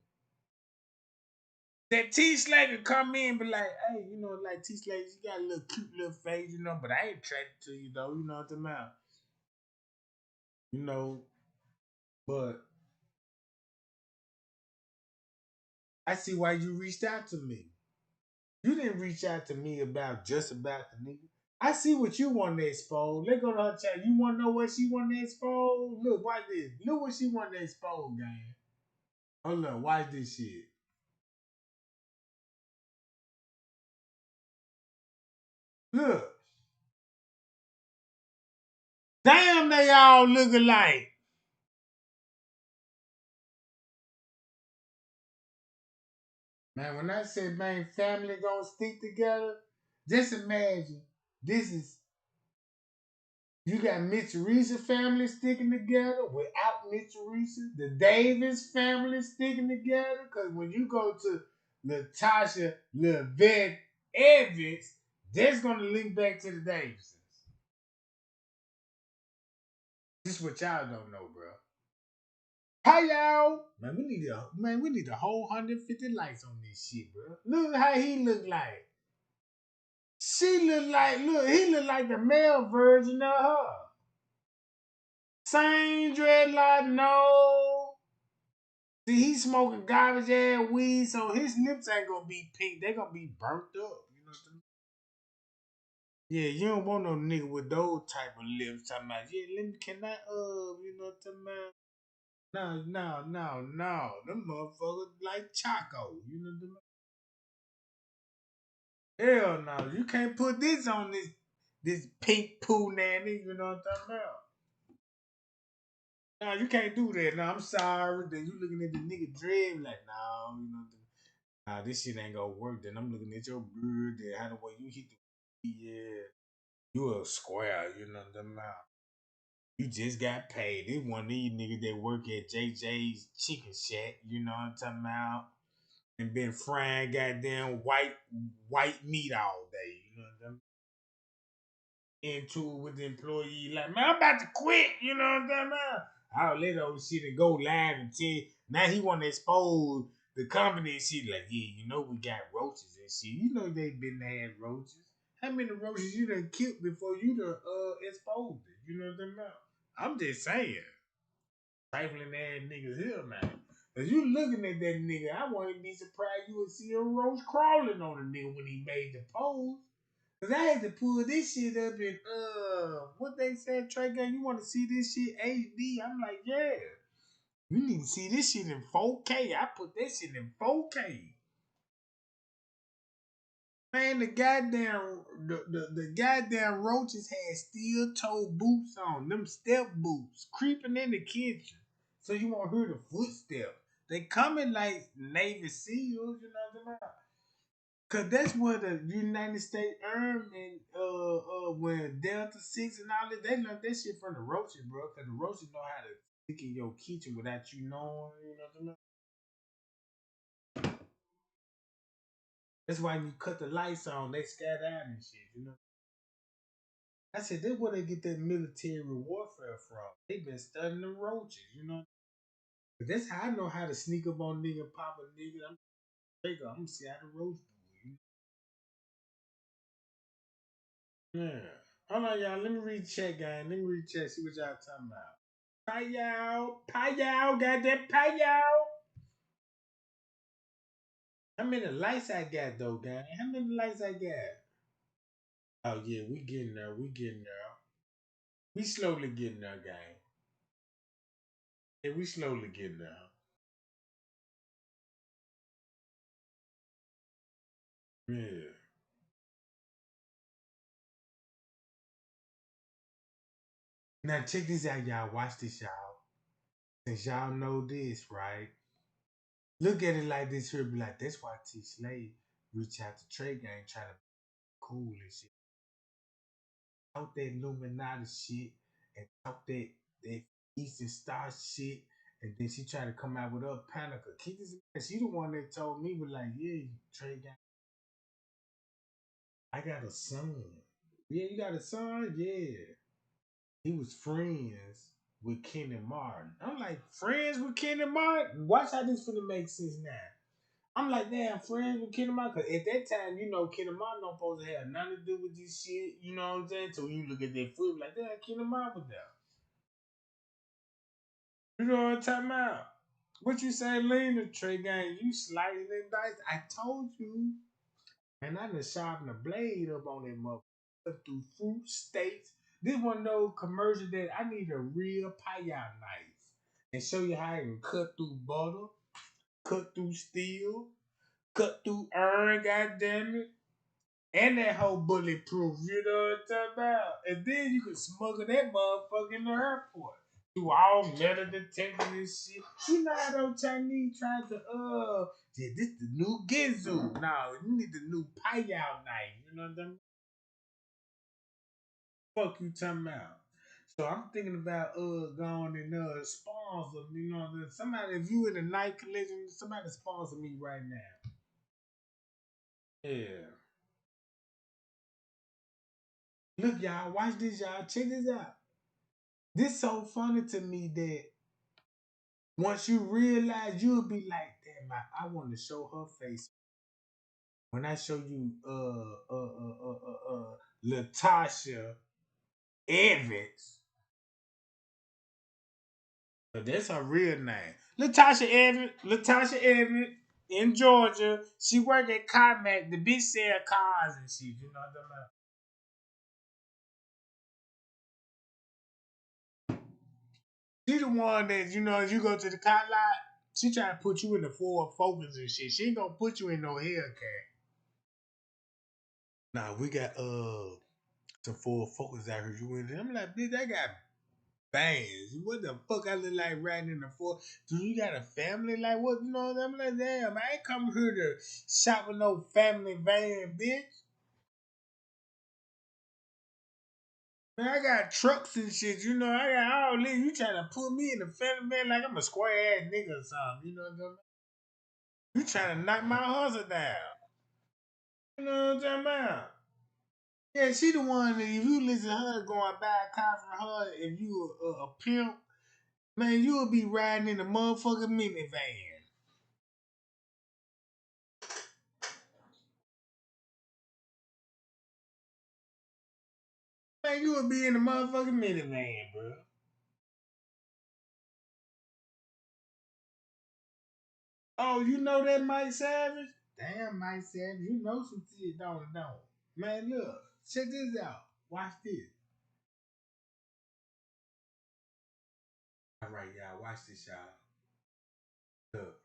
that T Slade could come in and be like, hey, you know, like T Slade, you got a little cute little face, you know, but I ain't attracted to you though, you know what I'm about. You know, but I see why you reached out to me. You didn't reach out to me about just about the nigga. I see what you want to expose. Let's go to her chat. You want to know what she want to expose? Look, watch this. Look what she want to expose, gang. Hold up, watch this shit. Look. Damn, they all look alike. Man, when I say, man, family gonna stick together, just imagine this is, you got Miss Teresa family sticking together without Miss Teresa. The Davis family sticking together. Because when you go to Latasha LeVette Evans, that's going to link back to the Davises. This is what y'all don't know, bro. Hi, y'all. Man, we need a whole 150 likes on this shit, bro. Look how he look like. She look like, he look like the male version of her. Same dreadlock, no. See, he's smoking garbage ass weed, so his lips ain't gonna be pink. They gonna be burnt up. You know what I mean? Yeah, you don't want no nigga with those type of lips talking about, yeah, let me, can I, you know what I'm talking about? No. Them motherfuckers like Choco. You know what I mean? Hell no. You can't put this on this pink poo nanny. You know what I'm talking about? No, you can't do that. No, I'm sorry. Then you looking at the nigga dread like, no, you know what I'm saying? Nah, this shit ain't gonna work. Then I'm looking at your beard. Then how the way you hit the, yeah, you a square. You know what I'm talking about? You just got paid. This one of these niggas that work at JJ's Chicken Shack, you know what I'm talking about? And been frying goddamn white meat all day, you know what I'm into it with the employee, like, man, I'm about to quit, you know what I'm talking about? I'll let those shit and go live and tell. Now he want to expose the company and shit, like, yeah, you know we got roaches and shit. You know they been had roaches. How many roaches you done killed before you done exposed it? You know what I'm talking about? I'm just saying. Trifling ass niggas here, man. Cause you looking at that nigga, I wouldn't be surprised you would see a roach crawling on a nigga when he made the pose. Cause I had to pull this shit up in what they said, Trey Gun, you wanna see this shit HD? I'm like, yeah. You need to see this shit in 4K. I put that shit in 4K. Man, the goddamn roaches had steel toe boots on, them step boots, creeping in the kitchen. So you won't hear the footsteps. They coming like Navy SEALs, you know what I'm talking about? Cause that's what the United States Army when Delta Six and all that, they learned that shit from the roaches, bro. Cause the roaches know how to stick in your kitchen without you knowing, you know what I'm saying? That's why when you cut the lights on, they scatter out and shit, you know. I said, that's where they get that military warfare from. They been studying the roaches, you know. But that's how I know how to sneak up on nigga, pop a nigga. I'm gonna see how the roach do it. Yeah. Hold on, y'all. Let me read chat, gang. Let me read chat. See what y'all talking about. Payal, got that payal. How many lights I got though, gang? How many lights I got? Oh yeah, we getting there. We getting there. We slowly getting there, gang. Yeah, we slowly getting there. Yeah. Now check this out, y'all. Watch this, y'all. Since y'all know this, right? Look at it like this here. Be like, that's why T Slade reach out to Trey Gang trying to be cool and shit. Talk that Illuminati shit and talk that Eastern Star shit. And then she tried to come out with her Panica. Keep this in mind. She the one that told me, was like, yeah, Trey Gang, I got a son. Yeah, you got a son? Yeah. He was friends with Kenny Martin. I'm like, friends with Kenny Martin? Watch how this finna make sense now. I'm like, damn, friends with Kenny Martin. Cause at that time, you know, Kenny Martin don't supposed to have nothing to do with this shit. You know what I'm saying? So you look at that foot, like, damn, Kenny Martin was there. You know what I'm talking about? What you say, Lena, Trey Gang? You slicing and dice. I told you. And I done sharpened a blade up on that motherfucker through fruit steaks. This one of those commercials that I need a real pie-out knife and show you how I can cut through butter, cut through steel, cut through iron, goddamn it. And that whole bulletproof, you know what I'm talking about? And then you can smuggle that motherfucker in the airport. Through all metal detectors and shit. You know how those Chinese tried to, yeah, this the new Ginzu. No, you need the new Payao knife. You know what I'm talking about? Fuck you talking about? So I'm thinking about, going and, sponsor, you know, somebody, if you in a night collision, somebody sponsor me right now. Yeah. Look, y'all, watch this, y'all. Check this out. This so funny to me that once you realize, you'll be like, damn, I want to show her face. When I show you Latasha Evans, But that's her real name. Latasha Evans in Georgia. She work at CarMax. The bitch sell cars and shit. You know what I'm talking about? She the one that, you go to the car lot, she try to put you in the Ford Focus and shit. She ain't gonna put you in no Hellcat. Nah, we got some Ford Focus out here. You in there. I'm like, bitch, I got bands. What the fuck I look like riding in the Ford? Do you got a family? Like what? You know what I'm like, damn, I ain't come here to shop with no family van, bitch. Man, I got trucks and shit, I got all this. You trying to put me in the family van like I'm a square ass nigga or something, you know what I'm talking about? You trying to knock my hustle down. You know what I'm talking about? Yeah, she the one that if you listen to her go and buy a car from her, if you a pimp, man, you will be riding in a motherfucking minivan. Man, you will be in a motherfucking minivan, bro. Oh, you know that Mike Savage? Damn, Mike Savage, you know some shit, don't it? Don't. Man, look, check this out. Watch this. All right, y'all, watch this, y'all. Look,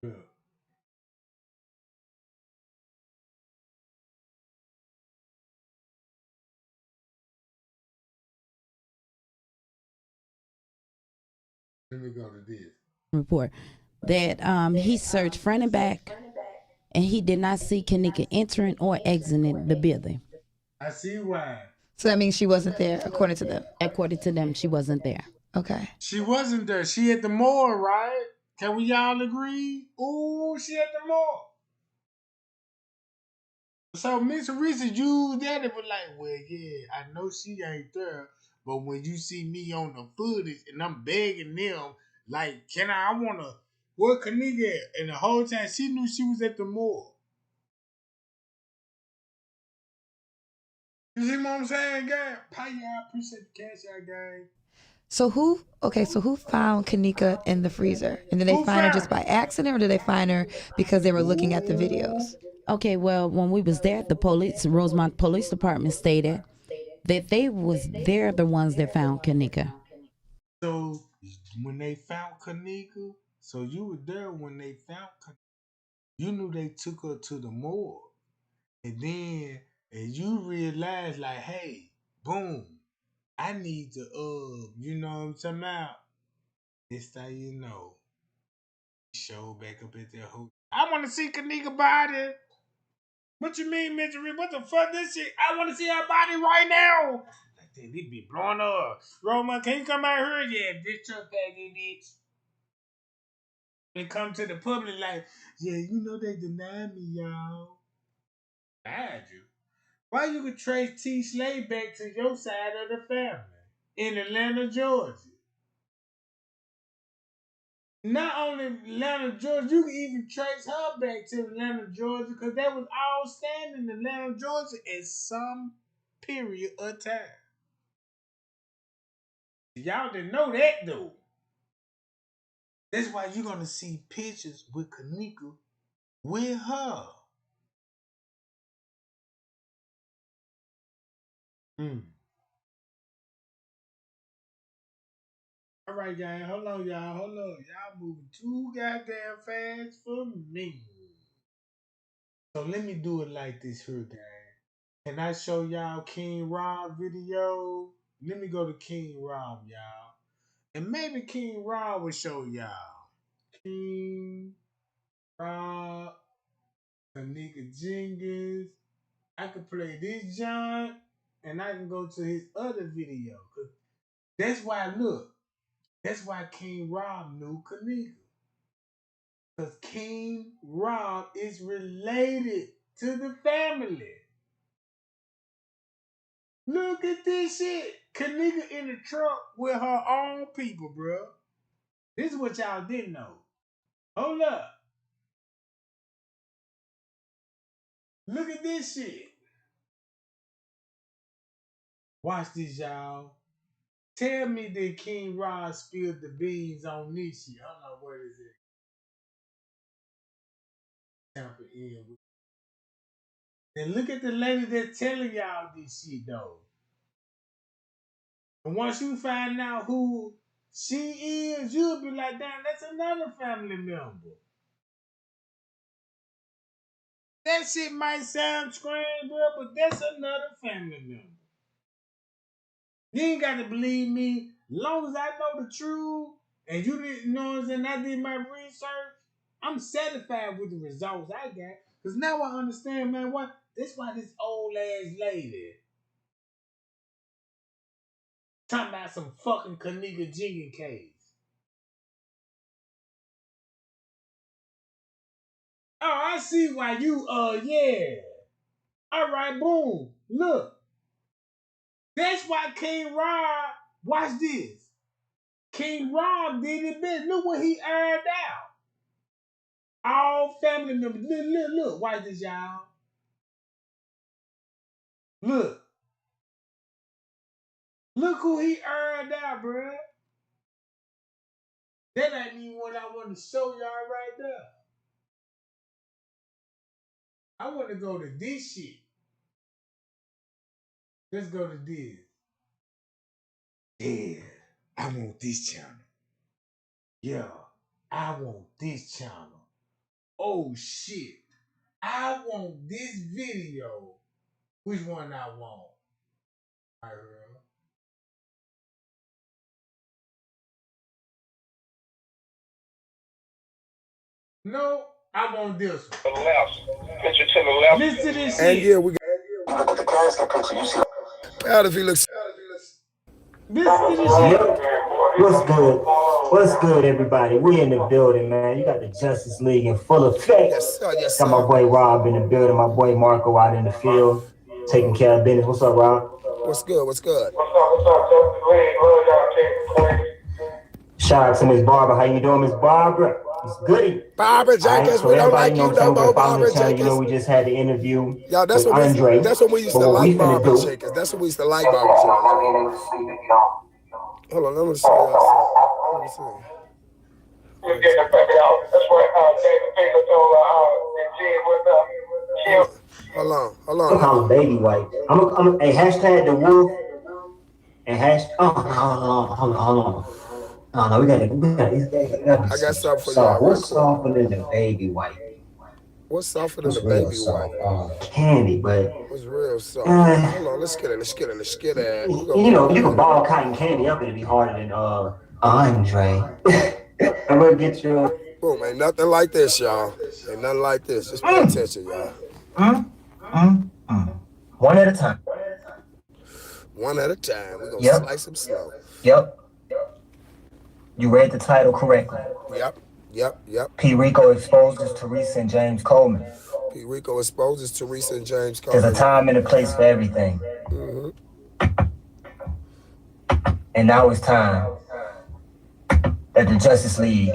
look. Let me go to this. Report that he searched front and back, and he did not see Kenneka entering or exiting the building. I see why. So that means she wasn't there, according to them. According to them, she wasn't there. Okay. She wasn't there. She at the mall, right? Can we all agree? Ooh, she at the mall. So Miss Teresa used that and was like, well, yeah, I know she ain't there, but when you see me on the footage and I'm begging them, like, can I wanna where Kenneka at? And the whole time she knew she was at the mall. You see what I'm saying, gang? Pay y'all, appreciate the cash out, gang. So who found Kenneka in the freezer? And did they Who find her found just by accident, or did they find her because they were looking at the videos? Okay, well, when we was there, the Rosemont Police Department stated that they're the ones that found Kenneka. So when they found Kenneka, so you were there when they found Kenneka. You knew they took her to the morgue. And then and you realize like, hey, boom, I need to you know what I'm talking about? This how you know. Show back up at their hotel. I wanna see Kenneka body. What you mean, Misery? What the fuck this shit? I wanna see her body right now. Like they be blowing up. Roma, can you come out here? Yeah, this truck baggy bitch. And come to the public like, yeah, you know they denied me, y'all. Denied you? Why you could trace T. Slade back to your side of the family in Atlanta, Georgia? Not only Atlanta, Georgia, you can even trace her back to Atlanta, Georgia, because they was all standing in Atlanta, Georgia at some period of time. Y'all didn't know that though. That's why you're gonna see pictures with Kenneka with her. Mm. All right, gang. Hold on, y'all. Hold on. Y'all moving too goddamn fast for me. So let me do it like this here, gang. Can I show y'all King Rob video? Let me go to King Rob, y'all. And maybe King Rob will show y'all. King Rob, Kenneka Jenkins. I could play this John, and I can go to his other video. That's why, look, that's why King Rob knew Kenneka. Because King Rob is related to the family. Look at this shit. Kenneka in the truck with her own people, bro. This is what y'all didn't know. Hold up. Look at this shit. Watch this, y'all. Tell me that King Rod spilled the beans on Nishi. Hold on, where is it? Tampa in. And look at the lady that's telling y'all this shit, though. And once you find out who she is, you'll be like, damn, that's another family member. That shit might sound strange, bro, but that's another family member. You ain't got to believe me. As long as I know the truth, and you didn't know what I'm saying, I did my research, I'm satisfied with the results I got. Because now I understand, man, what? That's why this old ass lady talking about some fucking Kenneka Jenkins case. Oh, I see why you, yeah. All right, boom. Look. That's why King Rob, watch this. King Rob did it best. Look what he aired out. All family members. Look. Watch this, y'all. Look. Look who he aired out, bruh. That ain't even what I want to show y'all right there. I want to go to this shit. Let's go to this. Yeah, I want this channel. Yeah, I want this channel. Oh, shit. I want this video. Which one I want? Right here. No, I want this one. To the left. Picture to the left. Listen to this And shit. yeah, we got the casket picture. You see how if he looks. Listen to this shit. What's good? What's good, everybody? We in the building, man. You got the Justice League in full effect. Yes, sir. Yes, got my boy Rob in the building, my boy Marco out in the field, taking care of business. What's up, Rob? What's good? What's good? Shout out to Miss Barbara. How you doing, Miss Barbara? It's goody. Barbara Jenkins, we don't like you no more, Barbara Jenkins. You know, we just had the interview Yo, that's with what Andre. That's what we used to like, Barbara Jenkins. That's what we used to like, Barbara Jenkins. Hold on, let me see. Let me see. We're getting the baby out. That's what David Baker told Jim. Hold on. I'm calling baby white. I'm a hashtag the wolf and hashtag. Hold on. No, we got I got something for y'all. What's softer than the baby white? What's softer than the baby white? Candy, but what's real soft? Hold on, let's get it. You know, you can ball cotton candy up, it'd be harder than Andre. I'm gonna get you. Boom, ain't nothing like this, y'all. Ain't nothing like this. Just pay attention, y'all. One at a time. One at a time. We're gonna slice them slow. Yep. You read the title correctly. Yep. P. Rico exposes Teresa and James Coleman. P. Rico exposes Teresa and James Coleman. There's a time and a place for everything. Mm-hmm. And now it's time that the Justice League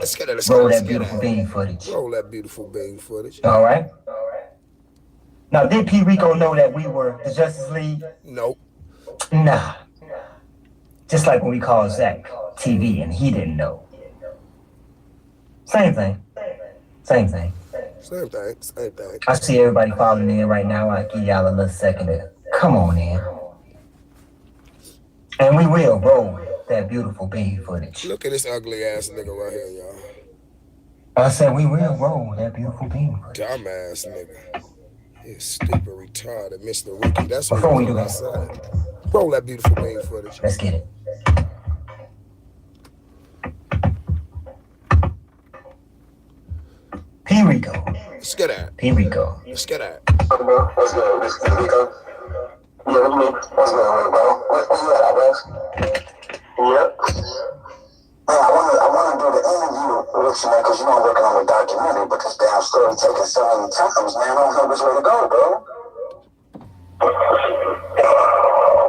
roll that beautiful bean footage. Roll that beautiful bean footage. All right. Now, did P. Rico know that we were the Justice League? Nope. Nah. Just like when we called Zach TV and he didn't know. Same thing. I see everybody falling in right now. I'll give y'all a little second to come on in. And we will roll that beautiful bean footage. Look at this ugly ass nigga right here, y'all. I said we will roll that beautiful bean footage. Dumbass nigga. You stupid retarded Mr. Ricky. That's what Before we do that, outside. Roll that beautiful bean footage. Let's get it. P. Rico. Let's get at. P. Rico. Let's get at. What's good? This is P. Rico. Yeah, what do you mean? What's good, bro? Where you at, Wes? Yep. Man, I wanna do the interview with you, man, because you know I'm working on a documentary, but this damn story taking so many times, man. I don't know which way to go, bro.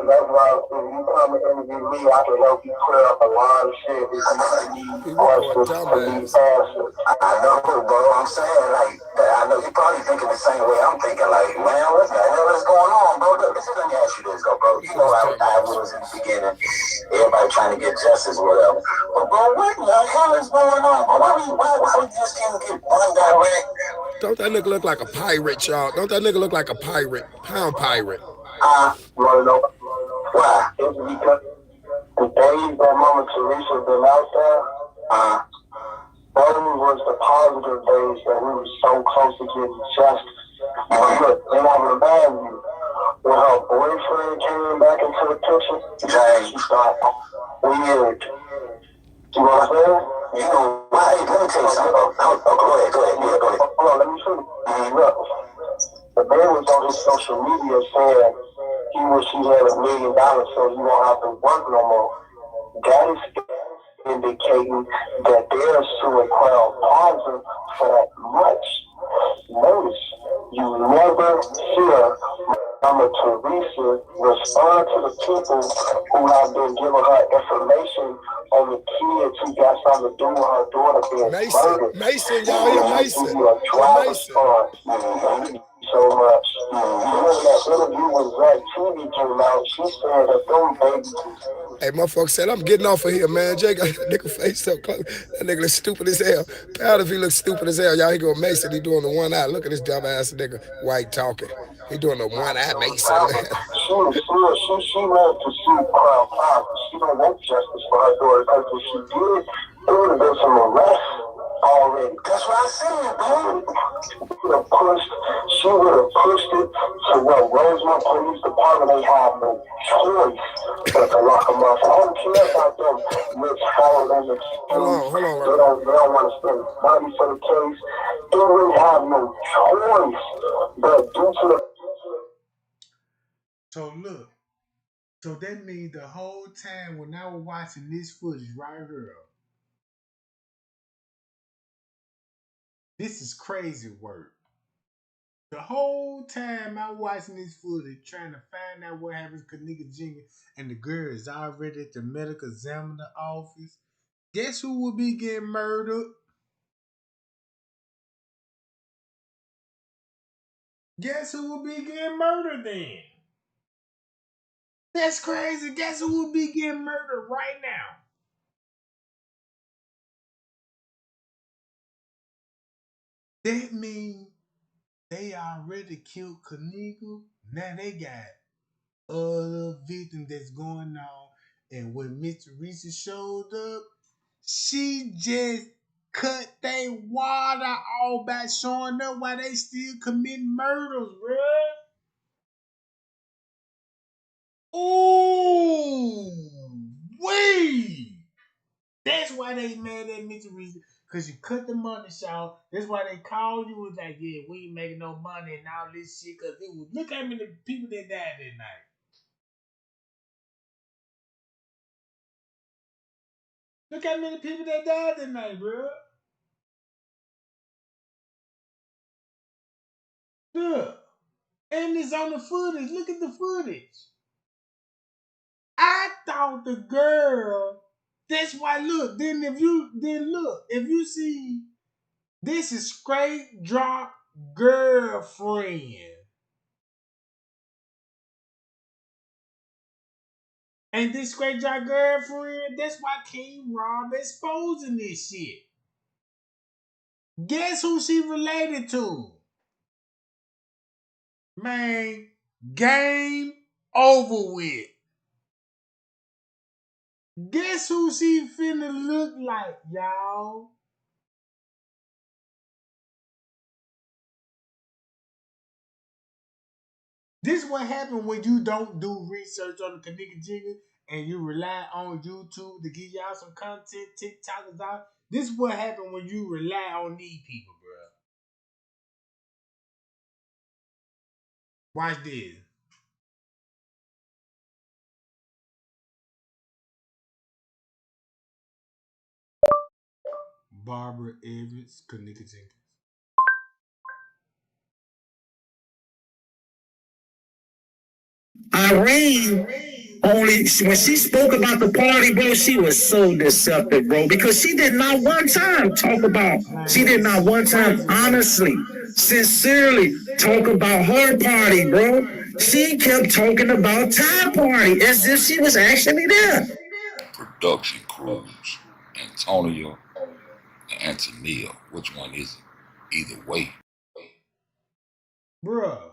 That's why if you come and interview me, I can help help you clear up a lot of shit. If you need questions, you need answers. I know, bro. I'm saying, like, I know you're probably thinking the same way I'm thinking. Like, man, what the hell is going on, bro? Look, let me ask you this, though, bro. You know how I was in the beginning. Everybody trying to get justice, whatever. But, bro, what the hell is going on? Bro, why we just can't get one direct? Don't that nigga look like a pirate, y'all? Don't that nigga look like a pirate? Pound pirate. You wanna know why? It's because the days that Mama Teresa been out there, those was the positive days that we were so close to getting justice. Look, and I remind you, when her boyfriend came back into the picture, James, she started weird. You know what I'm saying? You know, why? Let me tell you something. Go ahead. Yeah, go ahead. Hold on, let me show you. Look, the man was on his social media saying he wish he had $1 million so he won't have to work no more. That is indicating that they're suing Crown Plaza for that much. Notice, you never hear Mama Teresa respond to the people who have been giving her information on the kids who got something to do with her daughter being murdered. Mason, y'all hear Mason? Mason. So much. When that interview with Zach TV came out, she said that them babies. Hey, motherfucker said, I'm getting off of here, man. Jay got that nigga face up close. That nigga look stupid as hell. Proud if he looks stupid as hell. Y'all, he go Mason, he doing the one eye. Look at this dumb ass nigga, white talking. He doing the one eye Mason. She wanted to sue Crown Plaza. She don't want justice for her daughter because if she did, it would have been some arrests already. That's what I said, man. She would have pushed it to what Rosemont Police Department, they have no choice but to lock them up. I don't care about them rich following the case. Hold on. They don't want to spend money for the case. They really have no choice but due to the. So look, so that means the whole time when I was watching this footage right here, this is crazy work. The whole time I watching this footage, trying to find out what happens to Kenneka Jenkins, and the girl is already at the medical examiner office. Guess who will be getting murdered? Guess who will be getting murdered then? That's crazy. Guess who will be getting murdered right now? That means they already killed Kenneka. Now they got other victims that's going on. And when Miss Teresa showed up, she just cut their water off by showing up while they still committing murders, bruh. Ooh, wee! That's why they mad at Miss Teresa. Because you cut the money short. That's why they called you. Was like, yeah, we ain't making no money and all this shit. Because it was, look how many people that died that night. Look how many people that died that night, bro. Look. And it's on the footage. Look at the footage. I thought the girl, that's why look, if you see this is straight drop girlfriend. And this straight drop girlfriend, that's why King Rob exposing this shit. Guess who she related to? Man, game over with. Guess who she finna look like, y'all? This is what happens when you don't do research on the Kenneka Jenkins and you rely on YouTube to give y'all some content, TikTokers out. This is what happens when you rely on these people, bro. Watch this. Barbara Evans, Kenneka Jenkins. Irene only when she spoke about the party, bro, she was so deceptive, bro, because she did not one time talk about, she did not one time honestly, sincerely talk about her party, bro. She kept talking about Ty party as if she was actually there. Production crews, Antonio and Antonia. Which one is it? Either way. Bruh.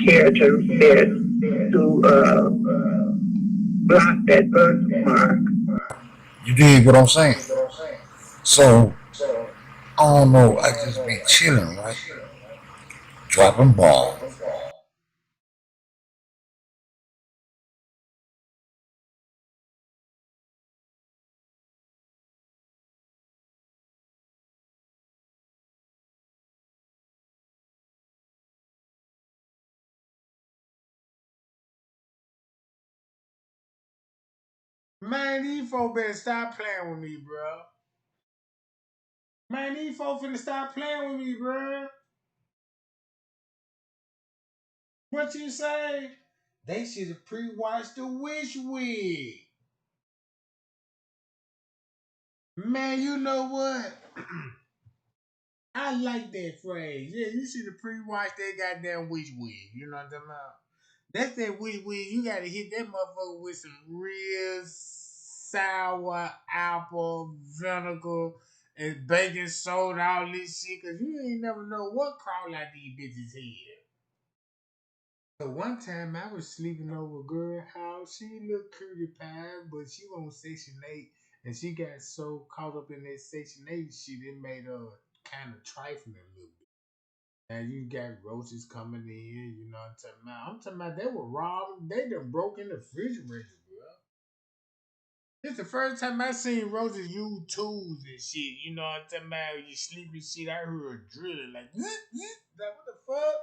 Care to block that birthmark. You dig what I'm saying? So, I don't know. I just be chilling, right? Dropping bombs. Man, these folk better stop playing with me, bro. Man, these folk finna stop playing with me, bro. What you say? They should have pre-watched the Wish Wig. Man, you know what? I like that phrase. Yeah, you should have pre-watched that goddamn Wish Wig. You know what I'm talking about? That's that Wish Wig. You gotta hit that motherfucker with some real sour apple vinegar and baking soda, all this shit, cause you ain't never know what crawl out these bitches' head. So one time I was sleeping over a girl house. She looked cutie pie, but she was on Section 8, and she got so caught up in that Section 8 shit, it made her kind of trifling a little bit. And you got roaches coming in, you know what I'm talking about? I'm talking about they were robbed. They done broke in the refrigerator, bro. It's the first time I seen roaches use tools and shit. You know what I'm talking about? You sleepy shit. I heard her drilling like, like what the fuck?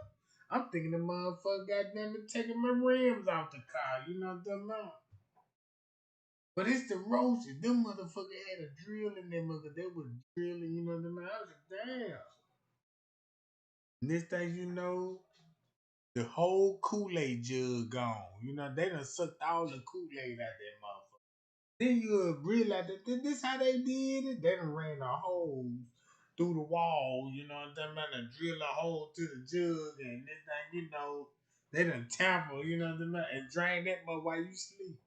I'm thinking the motherfucker goddamn it taking my rims off the car. You know what I'm talking about? But it's the roaches. Them motherfuckers had a drill in them mother. They was drilling, you know what I'm talking about? I was like, damn. Next thing you know, the whole Kool-Aid jug gone. You know, they done sucked all the Kool-Aid out that motherfucker. Then you realize that this how they did it. They done ran a hole through the wall, you know what I'm talking about? And drill a hole to the jug, and this thing, you know, they done tamper, you know what I'm talking about, and drain that mud while you sleep.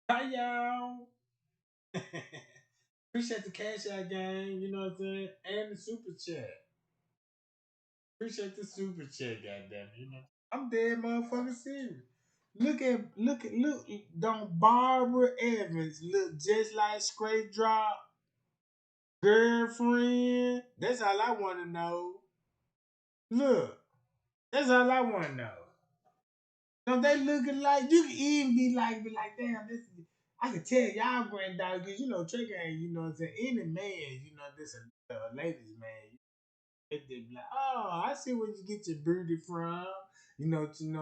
Hi, y'all. Appreciate the cash out gang, you know what I'm saying? And the super chat. Appreciate the super chat, goddamn. You know, I'm dead motherfucking serious. Look, don't Barbara Evans look just like Straight Drop girlfriend? That's all I want to know. Look, that's all I want to know. Don't they looking like, you can even be like, damn, this is, I can tell y'all granddaughter, because you know, Trick ain't, you know what I'm saying, any man, you know, this a ladies man. They be like, oh, I see where you get your booty from. You know what I'm saying?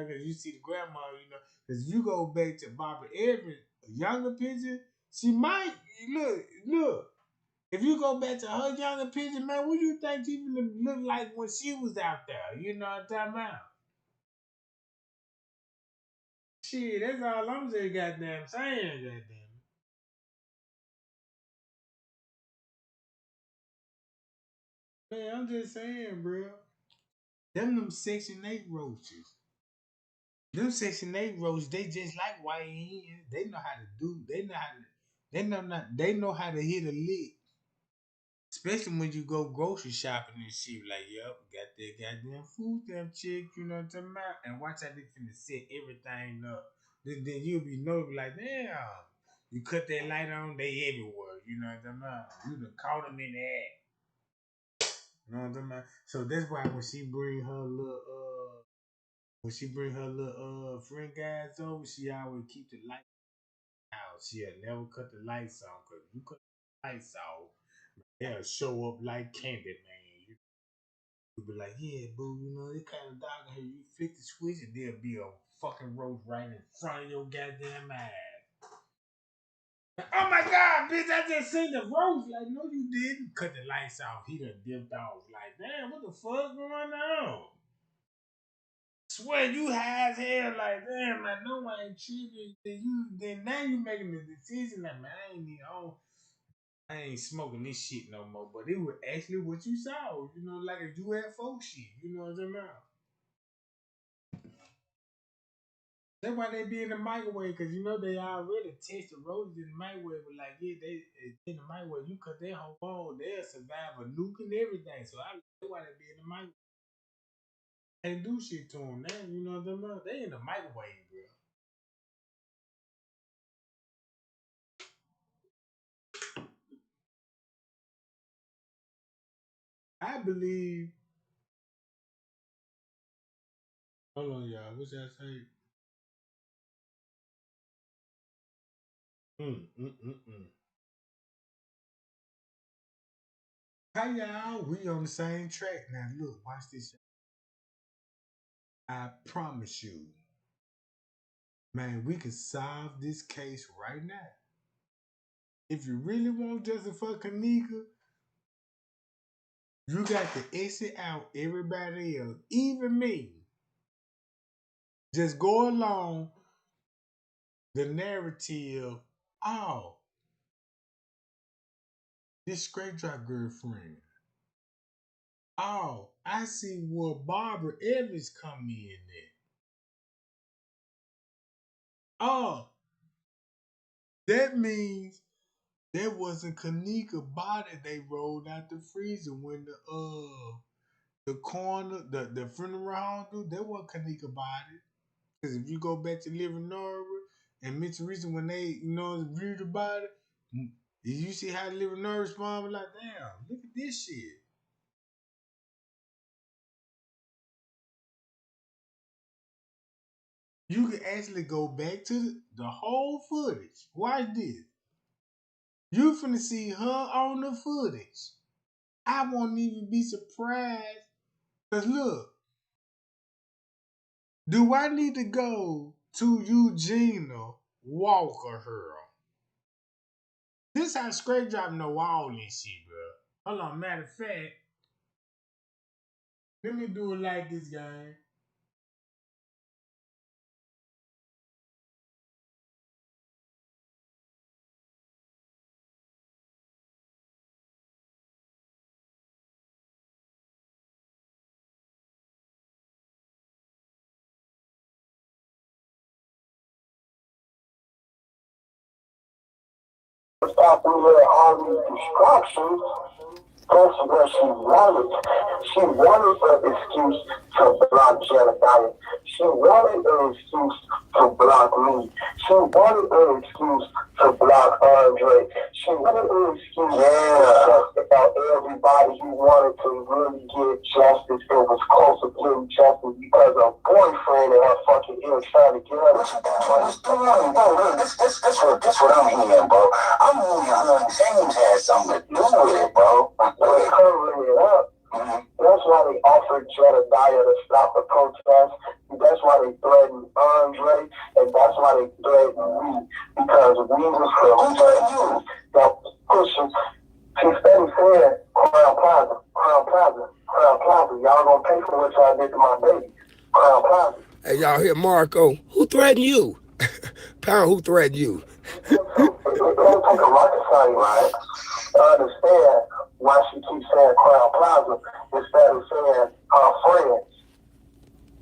Because you see the grandma, you know. Because you go back to Barbara Evans, a younger picture, she might, look. If you go back to her younger picture, man, what do you think she look like when she was out there? You know what I'm talking about? Shit, that's all I'm saying, goddamn saying, goddamn. Man, I'm just saying, bro. Them Section 8 roaches. Them Section 8 roaches, they just like YN. They know how to do. They know how to hit a lick. Especially when you go grocery shopping and shit. Like, yep, got that goddamn food stamp chick, you know what I'm talking about? And watch how they finna set everything up. Then you'll be noticed like, damn. You cut that light on, they everywhere. You know what I'm talking about? You done caught them in the act. You know what I'm talking about? So that's why when she bring her little friend guys over, she always keep the light out. She'll never cut the lights on, because you cut the lights off, They'll show up like candy, man. You'll be like, yeah, boo, you know, it kind of dark here. You flick the switch and there'll be a fucking roach right in front of your goddamn eyes. Oh my God, bitch, I just seen the roach. Like, no, you didn't. Cut the lights off. He done dipped off. Like, damn, what the fuck going on? Swear you high as hell, like, damn, man, no, I ain't cheating. Then now you making the decision, like, man, I ain't smoking this shit no more. But it was actually what you saw, you know, like a UFO shit, you know what I'm talking about? That's why they be in the microwave, because you know they already tested roaches in the microwave, but like, yeah, they in the microwave, you cut their whole bone, they'll survive a nuke and everything. So that's why they be in the microwave. They do shit to them, man, you know what I'm talking about? They in the microwave, bro. I believe. Hold on, y'all. What's that say? Hi, y'all. We on the same track now. Look, watch this. I promise you, man, we can solve this case right now. If you really want justice for Kenneka, you got to exit out everybody else, even me. Just go along the narrative. Oh, this straight drop girlfriend. Oh, I see where Barbara Evans come in at. Oh, that means that wasn't Kenneka body they rolled out the freezer when the coroner, the funeral home dude, that wasn't Kenneka body. Because if you go back to Living Norwood and Miss Teresa when they, you know, viewed the body, you see how Living Norwood responded like, damn, look at this shit. You can actually go back to the whole footage. Watch this. You finna see her on the footage. I won't even be surprised. Cause look, do I need to go to Eugenia Walker her? This how straight drop know all this shit, bro. Hold on, matter of fact, let me do it like this, guy. After we had all these distractions, that's what she wanted. She wanted an excuse to block Jedediah. She wanted an excuse to block me. She wanted an excuse to block Andre. She wanted an excuse to just about everybody who wanted to really get justice and was close to getting justice because her boyfriend and her fucking ear trying to get her. What's going on, bro? This what I'm hearing, bro. I'm hearing James had something to do with it, bro. They're covering it up. That's why they offered Jedediah to stop the protest. That's why they threatened Andre, and that's why they threatened me, because we was the that pushing. She steady said, Crown Plaza, Crown Plaza, Crown Plaza. Y'all gonna pay for what y'all did to my baby. Crown Plaza. Hey, y'all hear Marco? Who threatened you? Pound, who threatened you? It don't take a rocket science, right? To understand why she keeps saying Crown Plaza instead of saying her friends.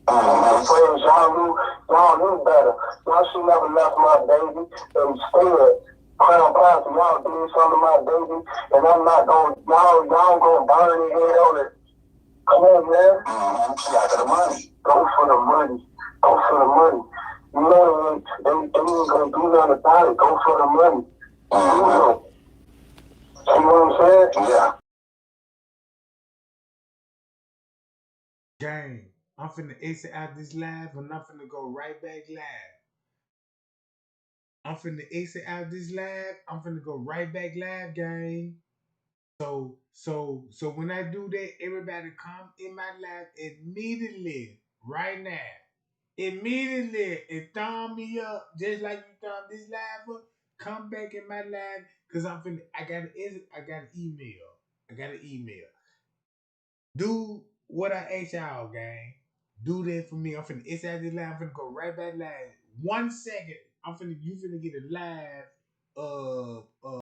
Friends, y'all knew better. Y'all should never left my baby. Instead, Crown Plaza, y'all did something to my baby, and I'm not gonna, y'all gonna burn your head on it. Come on, man. She after the money. Go for the money. Go for the money. You know, they ain't gonna do nothing about it. Go for the money. You know. See what I'm saying? Yeah. Gang, I'm finna exit out this live and I'm finna go right back live. I'm finna exit out this live. I'm finna go right back live, gang. So when I do that, everybody come in my live immediately, right now. Immediately and thumb me up just like you thumb this live up. Come back in my live because I got an email. I got an email. Do what I asked y'all, gang. Do that for me. I'm finna it's out this live. I'm finna go right back live. 1 second. You finna get a live